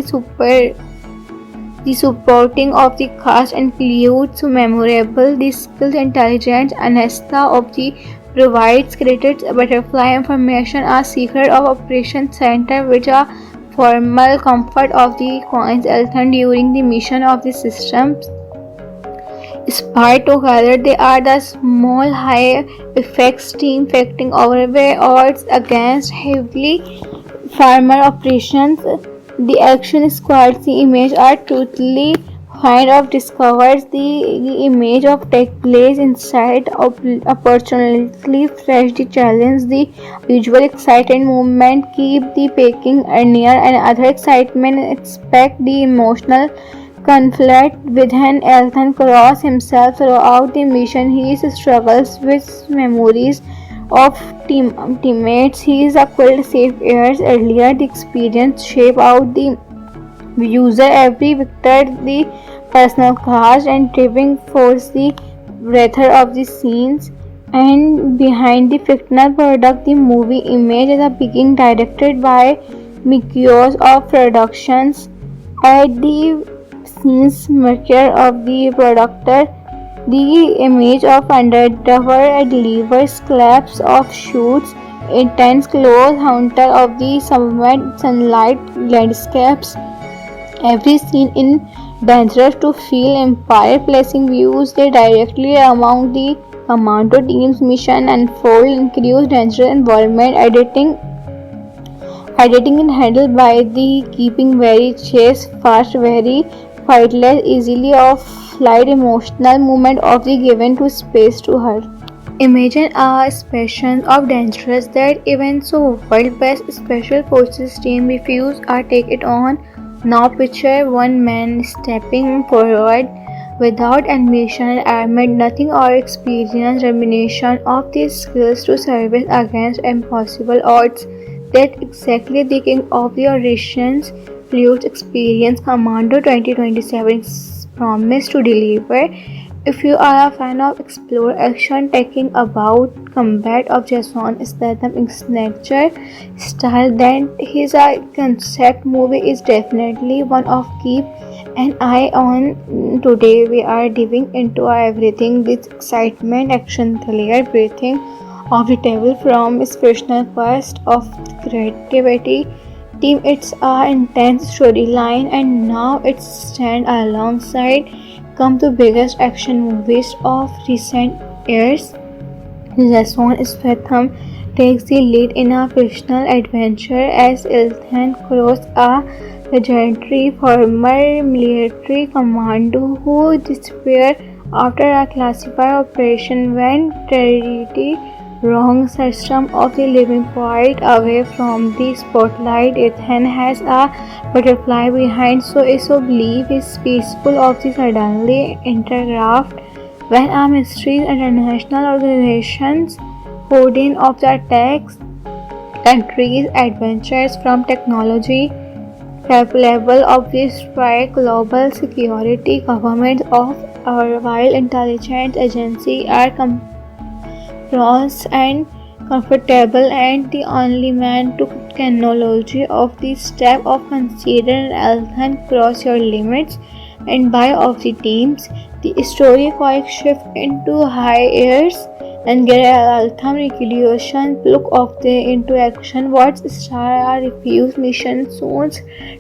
the supporting of the cast includes memorable the skills intelligence Anesta of the provides credits butterfly information a secret of operation center which are formal comfort of the coins Eltham during the mission of the systems spy together. They are the small high effects team fighting overway odds against heavily farmer operations. The action squads, the image are truthfully kind of discovers the image of take place inside opportunity fresh the challenge the usual exciting movement keep the packing near and other excitement expect the emotional conflict within Ethan Cross himself throughout the mission. He struggles with memories of teammates. He is a quite safe years earlier. The experience shape out the user every victor, the personal cast and driving force, the writer of the scenes. And behind the fictional product, the movie Image is a being directed by Mikios of Productions. At the scenes marker of the producer, the image of undercover delivers collapse of shoots, intense close hunter of the sunlight landscapes. Every scene in dangerous to feel empire placing views they directly among the commando team's mission unfold increased dangerous environment editing is handled by the keeping very chase fast very fightless easily of light emotional movement of the given to space to her. Imagine a special of dangerous that even so world best special forces team refuse or take it on. Now picture one man stepping forward without ambition, armored, nothing or experience, combination of these skills to service against impossible odds. That exactly the king of the Russians fluid experience Commando 2027 promise to deliver. If you are a fan of explore action taking about combat of Jason Statham signature style, then his concept movie is definitely one of keep an eye on. Today we are diving into everything this excitement, action, thriller, breathing of the table from its personal quest of creativity team. It's a intense storyline and now it's stand alongside come to biggest action movies of recent years. Jason Statham takes the lead in a fictional adventure as Ethan Cross, a legendary former military commando who disappeared after a classified operation when territory wrong system of the living quite away from the spotlight. Ethan has a butterfly behind so believe is peaceful of the suddenly intergraft when a mystery international organizations hoarding of the attacks countries adventures from technology level of the strike global security governments of our while intelligence agency are cross and comfortable and the only man to technology of the step of consider Ethan cross your limits and by of the teams. The story quite shift into high airs and get Ethan recreation look of the into action. What's star refuse mission soon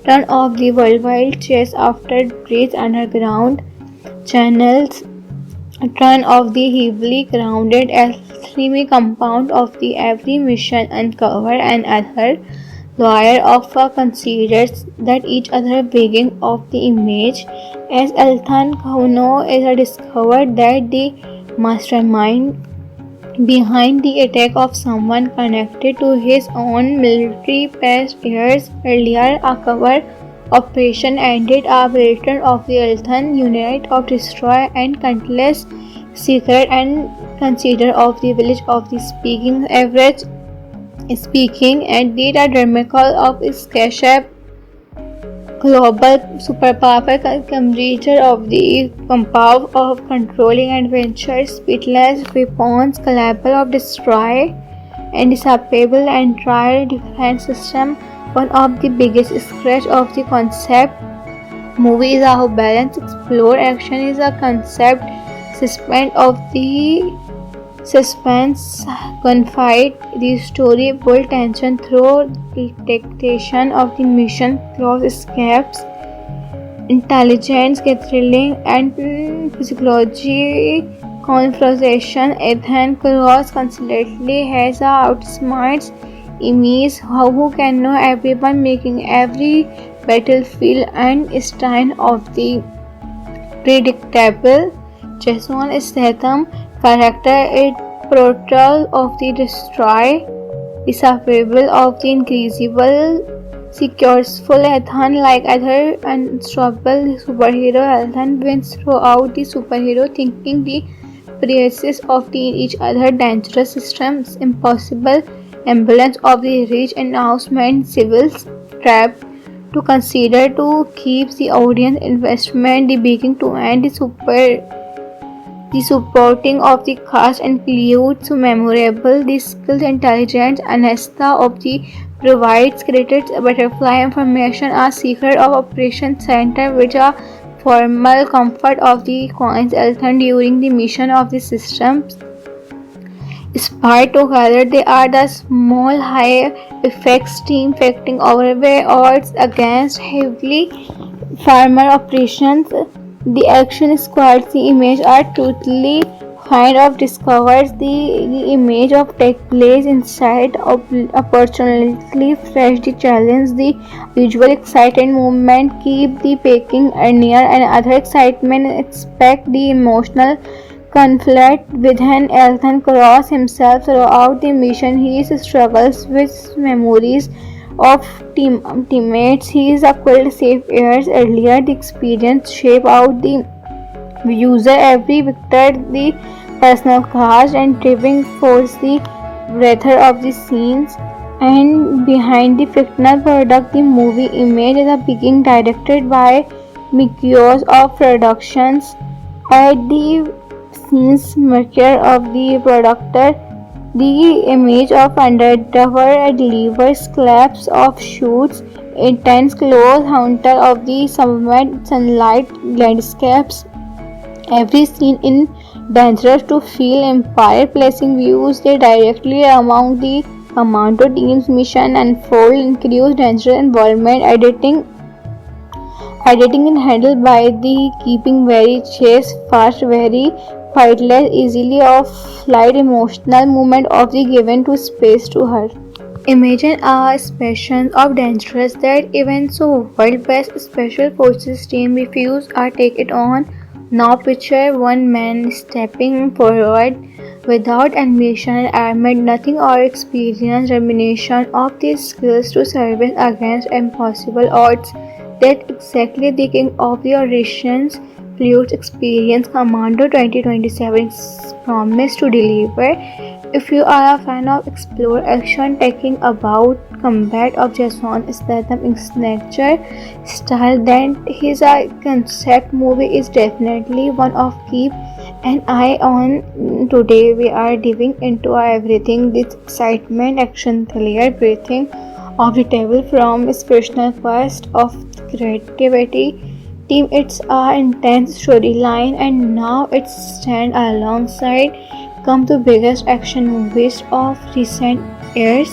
turn off the worldwide chase after bridge underground channels turn off the heavily grounded alchemy compound of the every mission uncover another layer of considers that each other beginning of the image as Ethan Kauno is discovered that the mastermind behind the attack of someone connected to his own military past years earlier. A cover operation ended a return of the Ethan unit of destroy and countless secret and consider of the village of the speaking average speaking and data dramacal of escape global superpower computer of the compound of controlling adventures speedless weapons capable of destroy and disable and entire defense system. One of the biggest scratch of the concept movie is how balance explore action is a concept suspend of the suspense gunfight. The story build tension through detectation of the mission close escapes intelligence thrilling and psychology confrontation. Ethan Cross constantly has a outsmarts enemies who can know everyone making every battlefield and stand of the predictable. Jason Statham character is portrayal of the destroy disapproval of the incredible successful Ethan, like other unstoppable superhero, Ethan wins throughout the superhero thinking the praises of each other dangerous systems, impossible ambulance of the rich announcement civils trapped to consider to keep the audience investment the beginning to end the supporting of the cast includes memorable the skills intelligence Anesta of the provides created butterfly information a secret of operation center which are formal comfort of the coins Elthon during the mission of the systems. Spied together, they are the small high effects team fighting overweight odds against heavily farmer operations. The action squads, the image are totally kind of discovers the image of take place inside of opportunely fresh the challenge the visual exciting movement keep the packing near and other excitement expect the emotional conflict within Ethan Cross himself throughout the mission. He struggles with memories of teammates he is acquired safe years earlier. The experience shape out the user every victor the personal cast and driving force the breather of the scenes and behind the fictional product the movie image is a being directed by Mikios of Productions at the scenes marker of the producer the image of undercover delivers claps of shoots intense close hunter of the sunlight landscapes every scene in dangerous to feel empire placing views they directly among the commando team's mission unfold increase dangerous involvement editing is handled by the keeping very chase fast very fightless easily of light emotional movement of the given to space to her. Imagine a special of dangerous that even so world best special forces team refuse or take it on. Now picture one man stepping forward without ambition, armed, nothing or experience, reminiscent of these skills to service against impossible odds. That exactly the king of the auditions Fluid's experience Commando 2027 promise to deliver. If you are a fan of explore action taking about combat of Jason Statham signature style, then his concept movie is definitely one of keep an eye on. Today we are diving into everything this excitement, action, thriller, breathing of the table from its personal quest of creativity team it's a intense storyline and now it's stand alongside come the biggest action movies of recent years.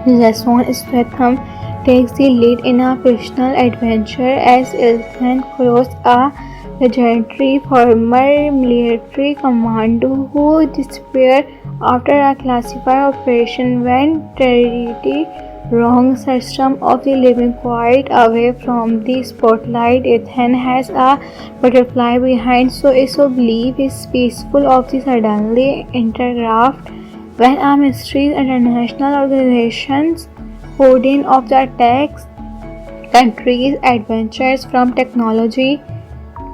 Jason Statham takes the lead in a personal adventure as Ethan Cross, a legendary former military commando who disappeared after a classified operation when territory wrong system of the living quite away from the spotlight. Ethan has a butterfly behind so believe is peaceful of the suddenly interrupt when a mystery international organizations coding of the attacks countries adventures from technology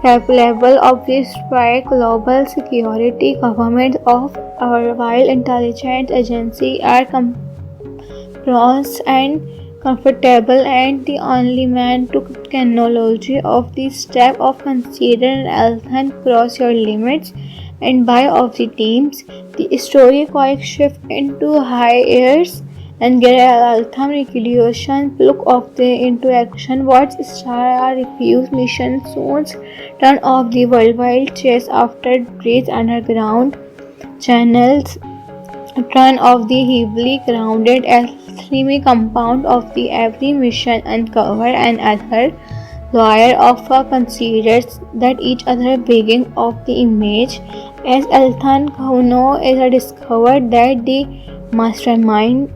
level of the strike global security governments of our while intelligence agency are cross and comfortable and the only man to technology of the step of consider and cross your limits and by of the teams the story quite shift into high airs and get Altham regulation look of the into action what star refuse mission soon turn off the worldwide chase after bridge underground channels turn off the heavily grounded alchemy compound of the every mission uncover and other lawyer of considers that each other beginning of the image as Elthan Kauno is discovered that the mastermind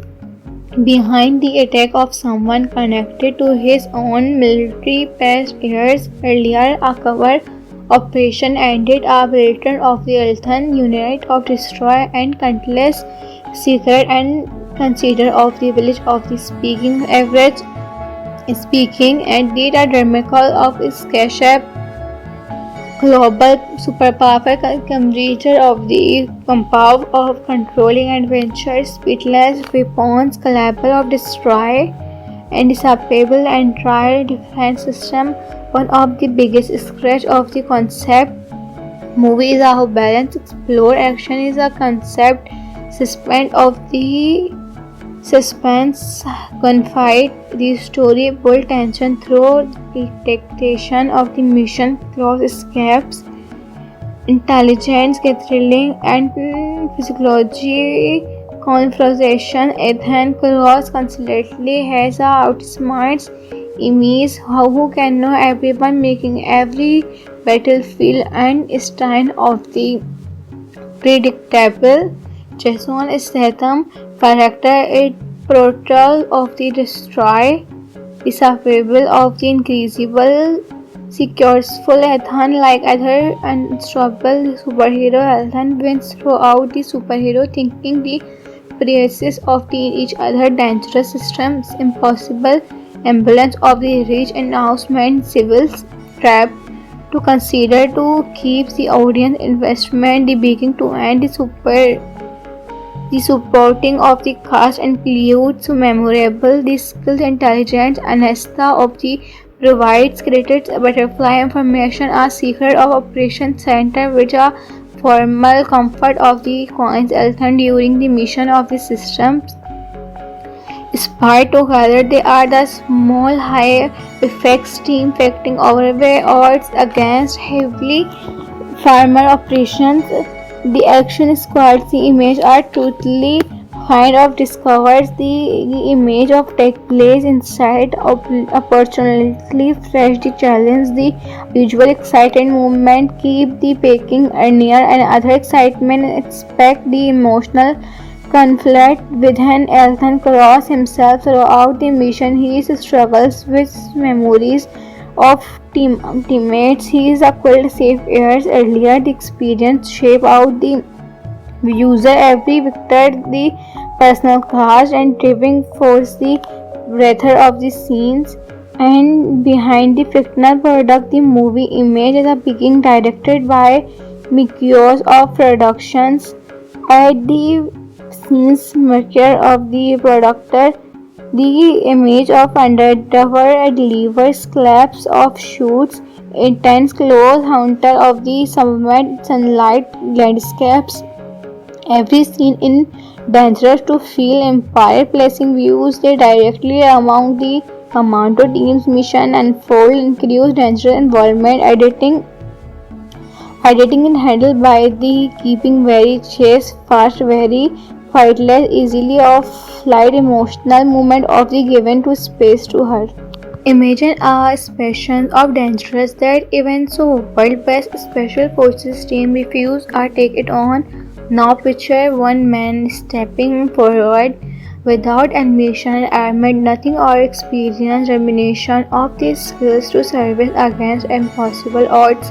behind the attack of someone connected to his own military past years earlier a cover operation ended a bulletin of the Eltham unit of destroy and countless secret and consider of the village of the speaking average speaking and data dramacal of escape global superpower converger of the compound of controlling adventures, speedless weapons, capable of destroy and disable entire defense system. One of the biggest scratch of the concept movie is how balance explore action is a concept suspend of the suspense confide the story build tension through detection of the mission cross escapes intelligence thrilling and physiology confrontation. Ethan Cross constantly has a outsmarts enemies who can know everyone, making every battlefield and stand of the predictable. Jason Statham character is portrayal of the destroy, disapproval of the increasable, successful Ethan like other unstoppable superhero. Ethan wins throughout the superhero thinking the praises of the each other dangerous systems impossible ambulance of the rich announcement civils trap to consider to keep the audience investment the beginning to end the supporting of the cast includes memorable the skills intelligence Anesta of the provides created butterfly information a secret of operation center which are formal comfort of the coins Elthon during the mission of the systems Spied together, they are the small high effects team fighting overweight odds against heavily farmer operations. The action squads, the image are totally kind of discovers the image of take place inside opportunely fresh the challenge the usual exciting movement keep the packing near and other excitement expect the emotional conflict within Ethan Cross himself throughout the mission. He struggles with memories of teammates. He is a quite safe years earlier. The experience shape out the user every victor, the personal cast and driving force the breather of the scenes. And behind the fictional product, the movie image is a being directed by Mikios of Productions. At the scenes marker of the producer, the image of undercover delivers claps of shoots, intense close hunter of the sunlight landscapes. Every scene in dangerous to feel empire placing views they directly among the commando team's mission unfold increase dangerous involvement editing is handled by the keeping very chase fast very fightless easily of light emotional movement of the given to space to her. Imagine a species of dangerous that even so world best special forces team refuse or take it on. Now picture one man stepping forward without ammunition, armed, nothing or experience reminiscent of these skills to service against impossible odds.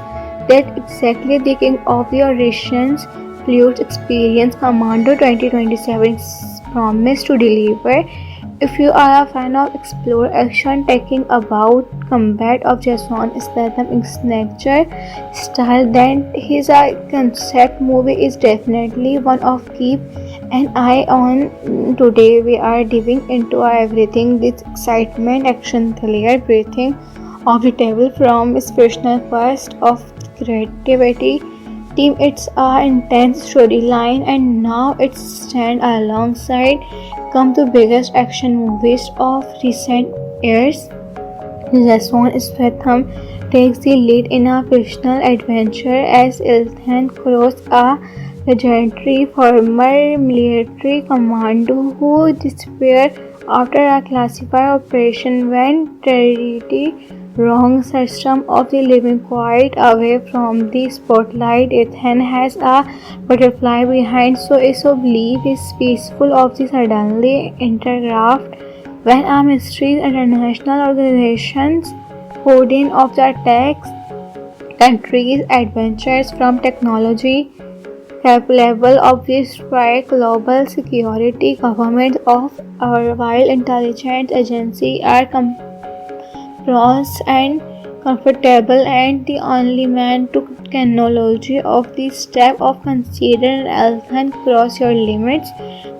That exactly the king of the Russians Fluid's experience Commando 2027 promise to deliver. If you are a fan of explore action taking about combat of Jason Statham's signature style, then his concept movie is definitely one of keep an eye on. Today we are diving into everything this excitement, action, thriller, breathing off the table from its personal quest of creativity team. It's a intense storyline and now it's stand alongside come the biggest action movies of recent years. Jason Statham takes the lead in a fictional adventure as Ethan Cross, a legendary former military commando who disappeared after a classified operation when territory wrong system of the living quite away from the spotlight. Ethan has a butterfly behind so believe is peaceful of the suddenly intergraft when a mystery international organizations coding of the attacks countries adventures from technology capable of destroy global security governments of our while intelligence agency are bronze and comfortable, and the only man to chronology of the step of consider Elthan cross your limits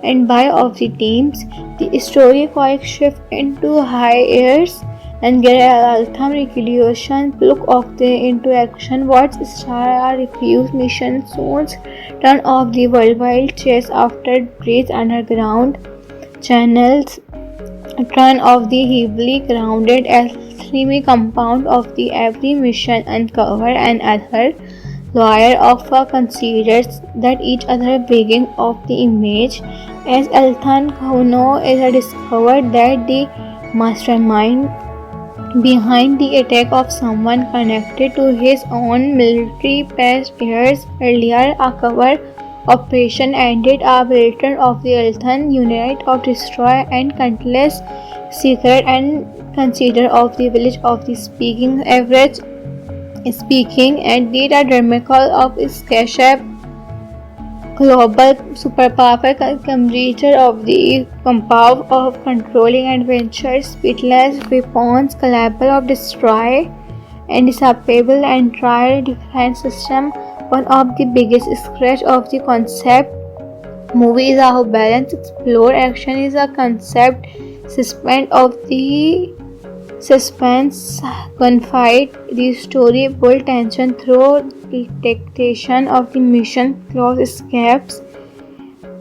and buy of the teams. The story quick shift into high airs and get Eltham regulation look of the into action. What's star refuse mission zones turn off the worldwide chase after bridge underground channels, turn off the heavily grounded alchemy compound of the every mission, uncover another layer of considers that each other beginning of the image. As Elthan Kuno is discovered that the mastermind behind the attack of someone connected to his own military past years earlier. A cover operation ended a veteran of the Elthan unit of destroy and countless secret and consider of the village of the speaking average speaking and did a dramatic of escape global superpower creature of the compound of controlling adventure, speedless weapons, capable of destroy and disable and entire defense system. One of the biggest scratch of the concept movie is how balance explore action is a concept suspend of the suspense gunfight. The story built tension through detectation of the mission, close escapes,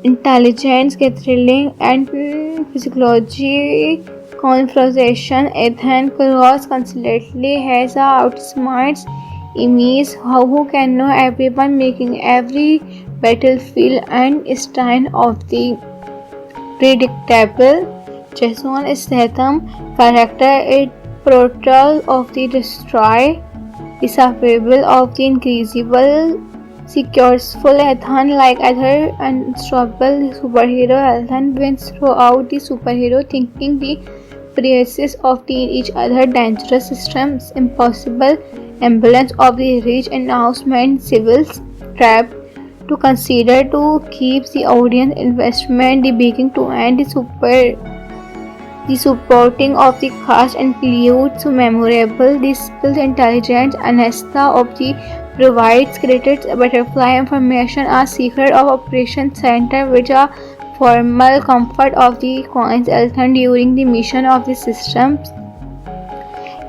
intelligence gathering, and physiology confrontation. Ethan Cross constantly has a outsmarts enemies who can know everyone, making every battlefield and stand of the predictable. Jason Statham character is portrayal of the destroy, disapproval of the incredible, successful Ethan like other unstoppable superhero. Ethan wins throughout the superhero thinking the praises of the each other dangerous systems, impossible ambulance of the rich announcement civils trapped to consider to keep the audience investment the beginning to end the supporting of the cast includes memorable the skills intelligence anesthesia of the provides created butterfly information a secret of operation center which a formal comfort of the coins Elthan during the mission of the systems.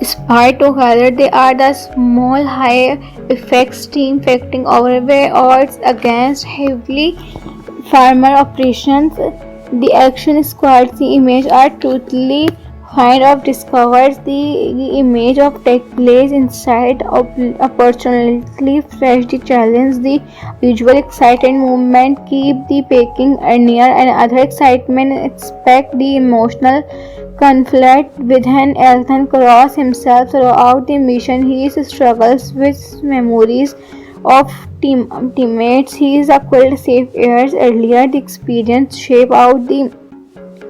Spied together, they are the small high effects team fighting overweight odds against heavily farmer operations. The action squads, the image are totally kind of discovers the image of take place inside opportunity fresh the challenge the usual exciting movement keep the packing near and other excitement expect the emotional conflict within Elthan Cross himself throughout the mission. He struggles with memories of teammates. He is a quite safe years earlier. The experience shape out the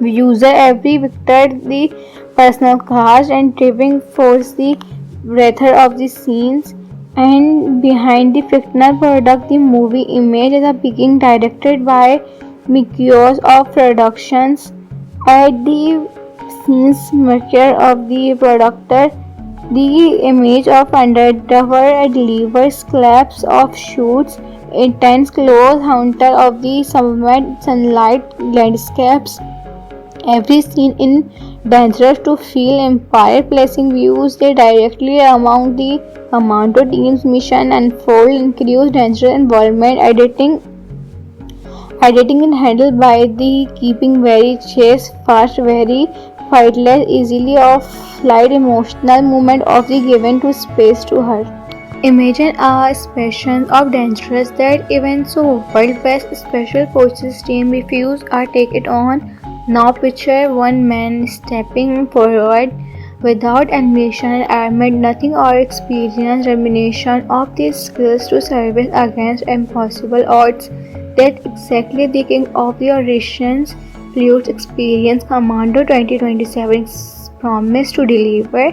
user every victor the personal cast and driving force the breather of the scenes and behind the fictional product the movie image is a being directed by Mikios of Productions at the scenes maker of the producer the image of undercover delivers collapse of shoots intense close hunter of the sunlight landscapes. Every scene in dangerous to feel empire placing views they directly among the commando team's mission unfold increase dangerous environment editing is handled by the keeping very chase fast very fightless easily of light emotional movement of the given to space to her. Imagine a special of dangerous that even so world best special forces team refuse or take it on. Now picture one man stepping forward without ammunition, armored, nothing or experience combination of these skills to service against impossible odds. That exactly the king of the Russians Fluid's experience Commando 2027 promise to deliver.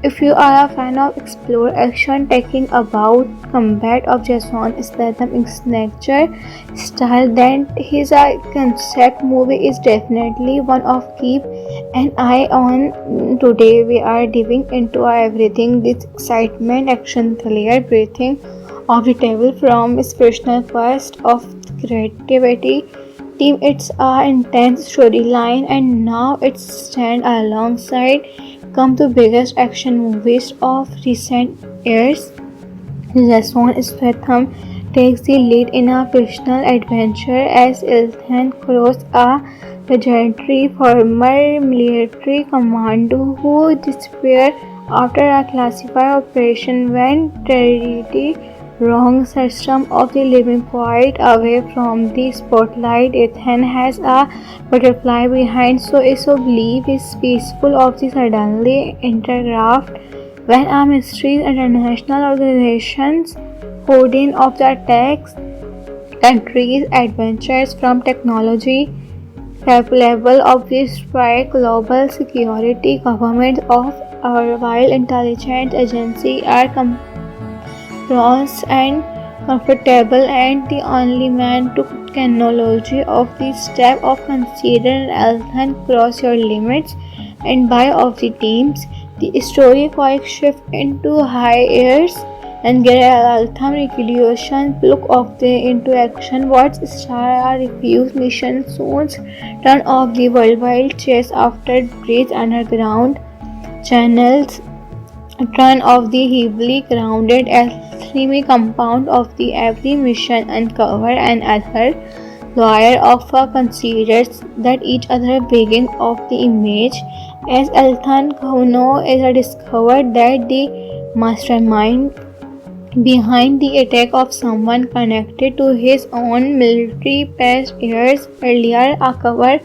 If you are a fan of explore action taking about combat of Jason Statham signature style, then his concept movie is definitely one of keep And I on today we are diving into everything this excitement, action, thriller, breathing off the table from inspirational quest of creativity. Team, it's a intense storyline, and now it's stand alongside come the biggest action movies of recent years. Jason Statham takes the lead in a fictional adventure as Ethan Cross, a legendary former military commando who disappeared after a classified operation when territory wrong system of the living quite away from the spotlight. Ethan has a butterfly behind, so believe is peaceful of the suddenly intergraft when a mystery international organizations hoarding of the attacks countries adventures from technology level of the strike global security government of our while intelligence agency are cross and comfortable and the only man to technology of the step of consider health and cross your limits and by of the teams. The story quite shift into high airs and get Altham recreation look of the into action. What's star refuse mission soon turn off the worldwide chase after bridge underground channels turn off the heavily grounded alchemy compound of the every mission uncover another layer of considers that each other begin of the image as Althan Kauno is discovered that the mastermind behind the attack of someone connected to his own military past years earlier. A cover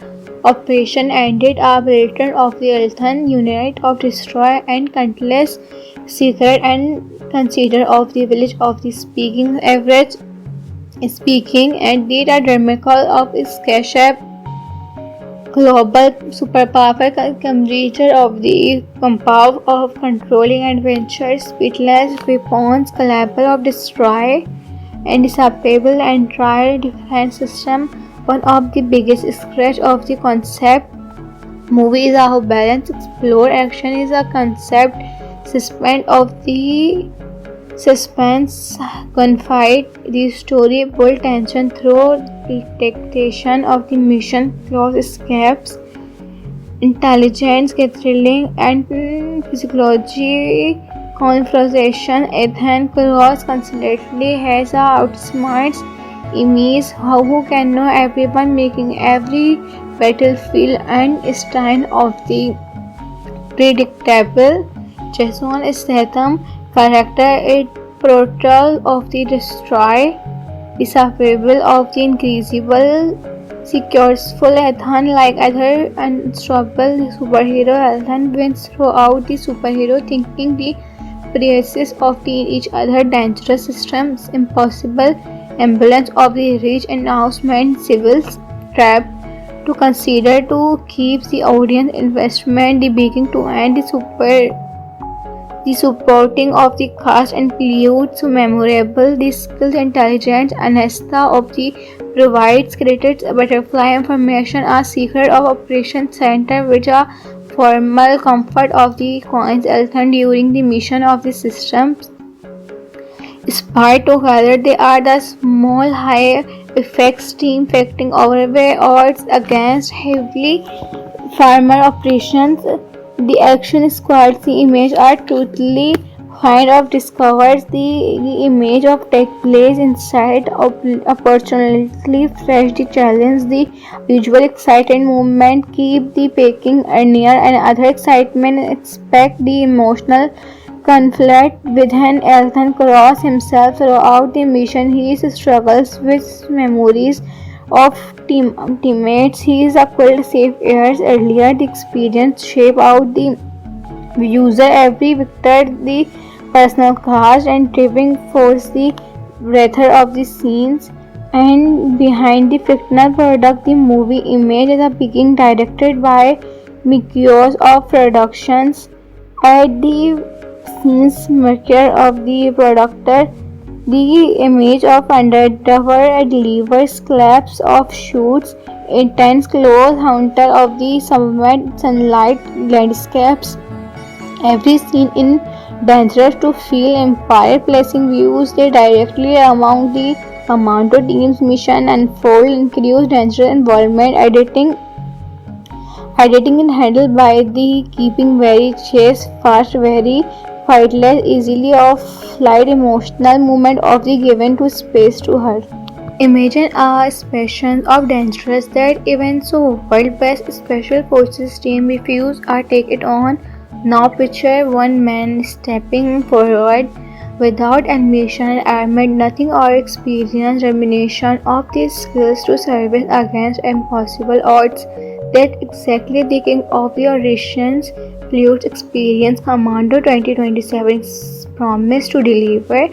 operation ended a bulletin of the Althan unit of destroy and countless secret and consider of the village of the speaking average speaking and did a dramatic of escape global superpower commander of the compound of controlling adventures, speedless weapons, capable of destroy and disable entire defense system. One of the biggest scratch of the concept movie is how balance explore action is a concept suspend of the suspense gunfight. The story built tension through detectation of the mission, close escapes, intelligence gathering, and psychology confrontation. Ethan Cross constantly has a outsmarts enemies who can know everyone, making every battlefield and stand of the predictable. Jason Statham character is portrayal of the destroy disapproval of the increasable successful Ethan like other unstoppable superhero. Ethan wins throughout the superhero thinking the prices of the each other dangerous systems impossible ambulance of the rich announcement civils trap to consider to keep the audience investment the beginning to end the supporting of the cast includes memorable the skills intelligence Anesta of the provides created butterfly information a secret of operation center which are formal comfort of the coins Elthon during the mission of the systems spy together they are the small high effects team fighting overweight odds against heavily farmer operations. The action squads, the image are totally kind of discovers the image of take place inside opportunity fresh the challenge the visual exciting movement keep the packing near and other excitement expect the emotional conflict within Ethan Cross himself throughout the mission he struggles with memories of teammates he is a quite safe years earlier the experience shape out the user every victor the personal cast and driving force the writer of the scenes and behind the fictional product the movie image is a being directed by Mikios of Productions at the scenes maker of the producer the image of undercover delivers claps of shoots intense close hunter of the summit sunlight landscapes. Every scene in Dangerous to feel Empire placing views they directly among the Commando team's mission unfold increased dangerous environment editing is handled by the keeping very chase fast very fightless easily of light emotional movement of the given to space to her. Imagine a special of dangerous that even so world best special forces team refuse or take it on. Now picture one man stepping forward without ambition, armored nothing or experience, determination of these skills to service against impossible odds. That exactly the king of the Russians Fluid Experience Commando 2027 promised to deliver.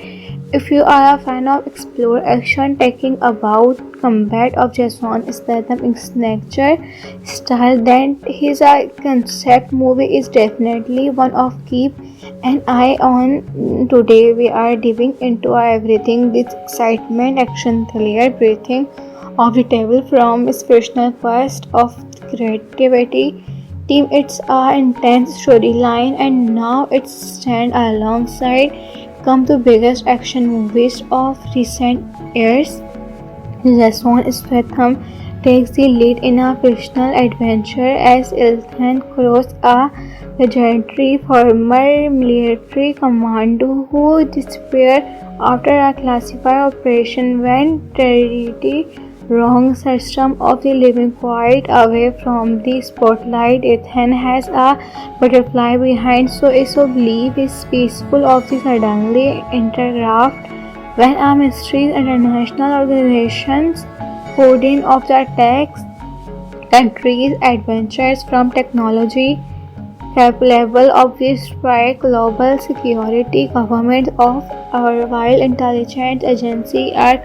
If you are a fan of explore action taking about combat of Jason Statham signature style, then his concept movie is definitely one of keep an eye on. Today we are diving into everything this excitement, action, thriller, breathing of the table from its personal quest of creativity team. It's a intense storyline and now it's stand alongside come to biggest action movies of recent years. Jason Statham takes the lead in a fictional adventure as Ethan Cross, a legendary former military commando who disappeared after a classified operation when terrority wrong system of the living quite away from the spotlight. Ethan has a butterfly behind so believe is peaceful of the suddenly interrupt when a mysterious international organizations coding of the attacks countries adventures from technology capable of destroy global security governments of our while intelligence agency are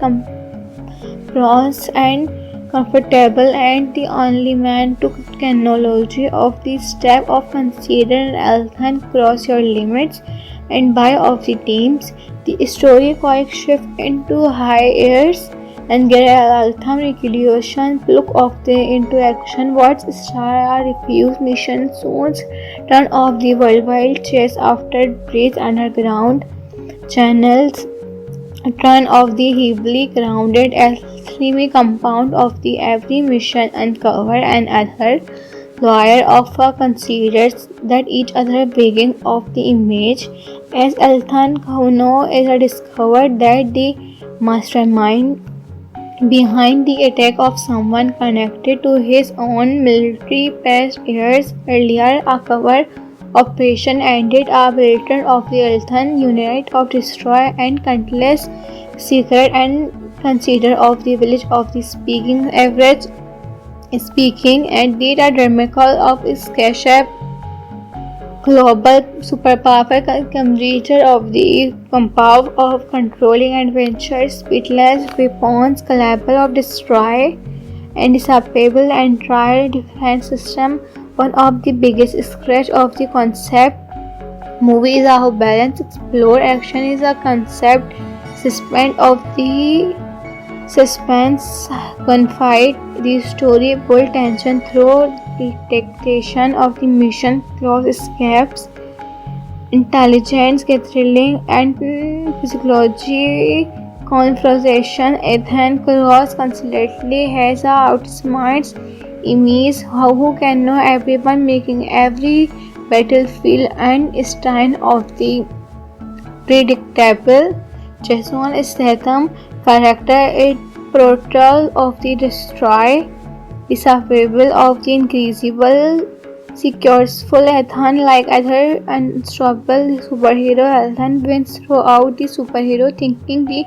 cross and comfortable and the only man to technology of the step of consider Ethan cross your limits and by of the teams. The story quick shift into high airs and get Ethan recreation look of the into action. What's star refuse mission soon turn off the worldwide chase after breeze underground channels turn off the heavily grounded alchemy compound of the every mission uncover another layer of considers that each other beginning of the image as Ethan Kauno is discovered that the mastermind behind the attack of someone connected to his own military past years earlier. A cover operation ended a bulletin of the Ethan unit of destroy and countless secret and consider of the village of the speaking average speaking and data dramacal of escape global superpower computer of the compound of controlling adventures speedless weapons capable of destroy and disable entire defense system. One of the biggest scratch of the concept movie is how balance explore action is a concept suspend of the suspense gunfight. The story build tension through detectation of the mission close escapes intelligence thrilling and psychology confrontation. Ethan Cross constantly has a outsmarts enemies who can know everyone making every battlefield and stand of the predictable. Jason Statham character is portrayal of the destroy disapproval of the increasable successful Ethan like other unstoppable superhero. Ethan wins throughout the superhero thinking the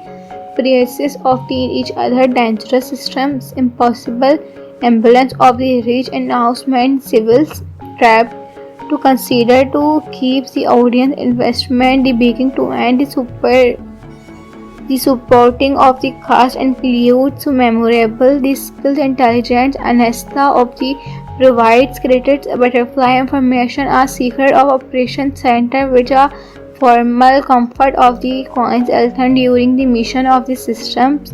praises of the each other dangerous systems impossible ambulance of the rich announcement civils trap to consider to keep the audience investment the beginning to end the supporting of the cast includes memorable the skills intelligence Anesta of the provides created butterfly information a secret of operation center which a formal comfort of the coins Elton during the mission of the systems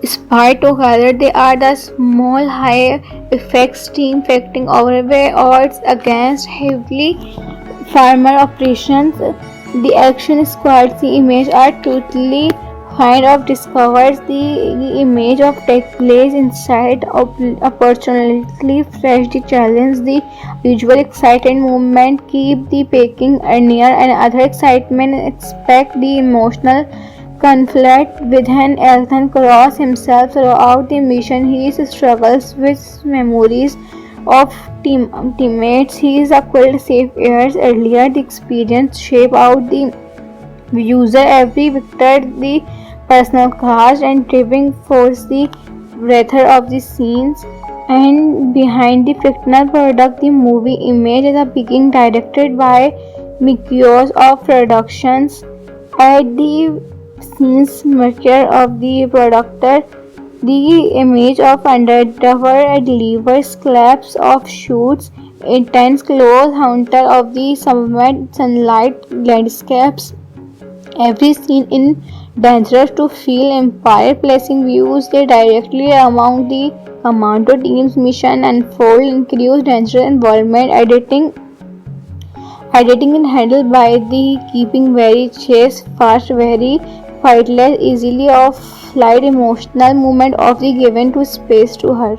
Spy together, they are the small high effects team fighting overweight odds against heavily farmer operations. The action squads, the image are totally kind of discovers the image of take place inside opportunely fresh the challenge the usual excited movement keep the packing near and other excitement expect the emotional conflict within Ethan Cross himself throughout the mission. He struggles with memories of teammates he is acquired safe years earlier. The experience shape out the user every victor the personal cast and driving force the breather of the scenes and behind the fictional product the movie image is a being directed by Mikios of Productions at the scenes maker of the producer the image of undercover delivers claps of shoots intense close hunter of the somewhat sunlight landscapes every scene in dangerous to feel empire placing views they directly among the commando team's mission unfold increase dangerous involvement editing and handled by the keeping very chase fast very fightless easily of light emotional movement of the given to space to her.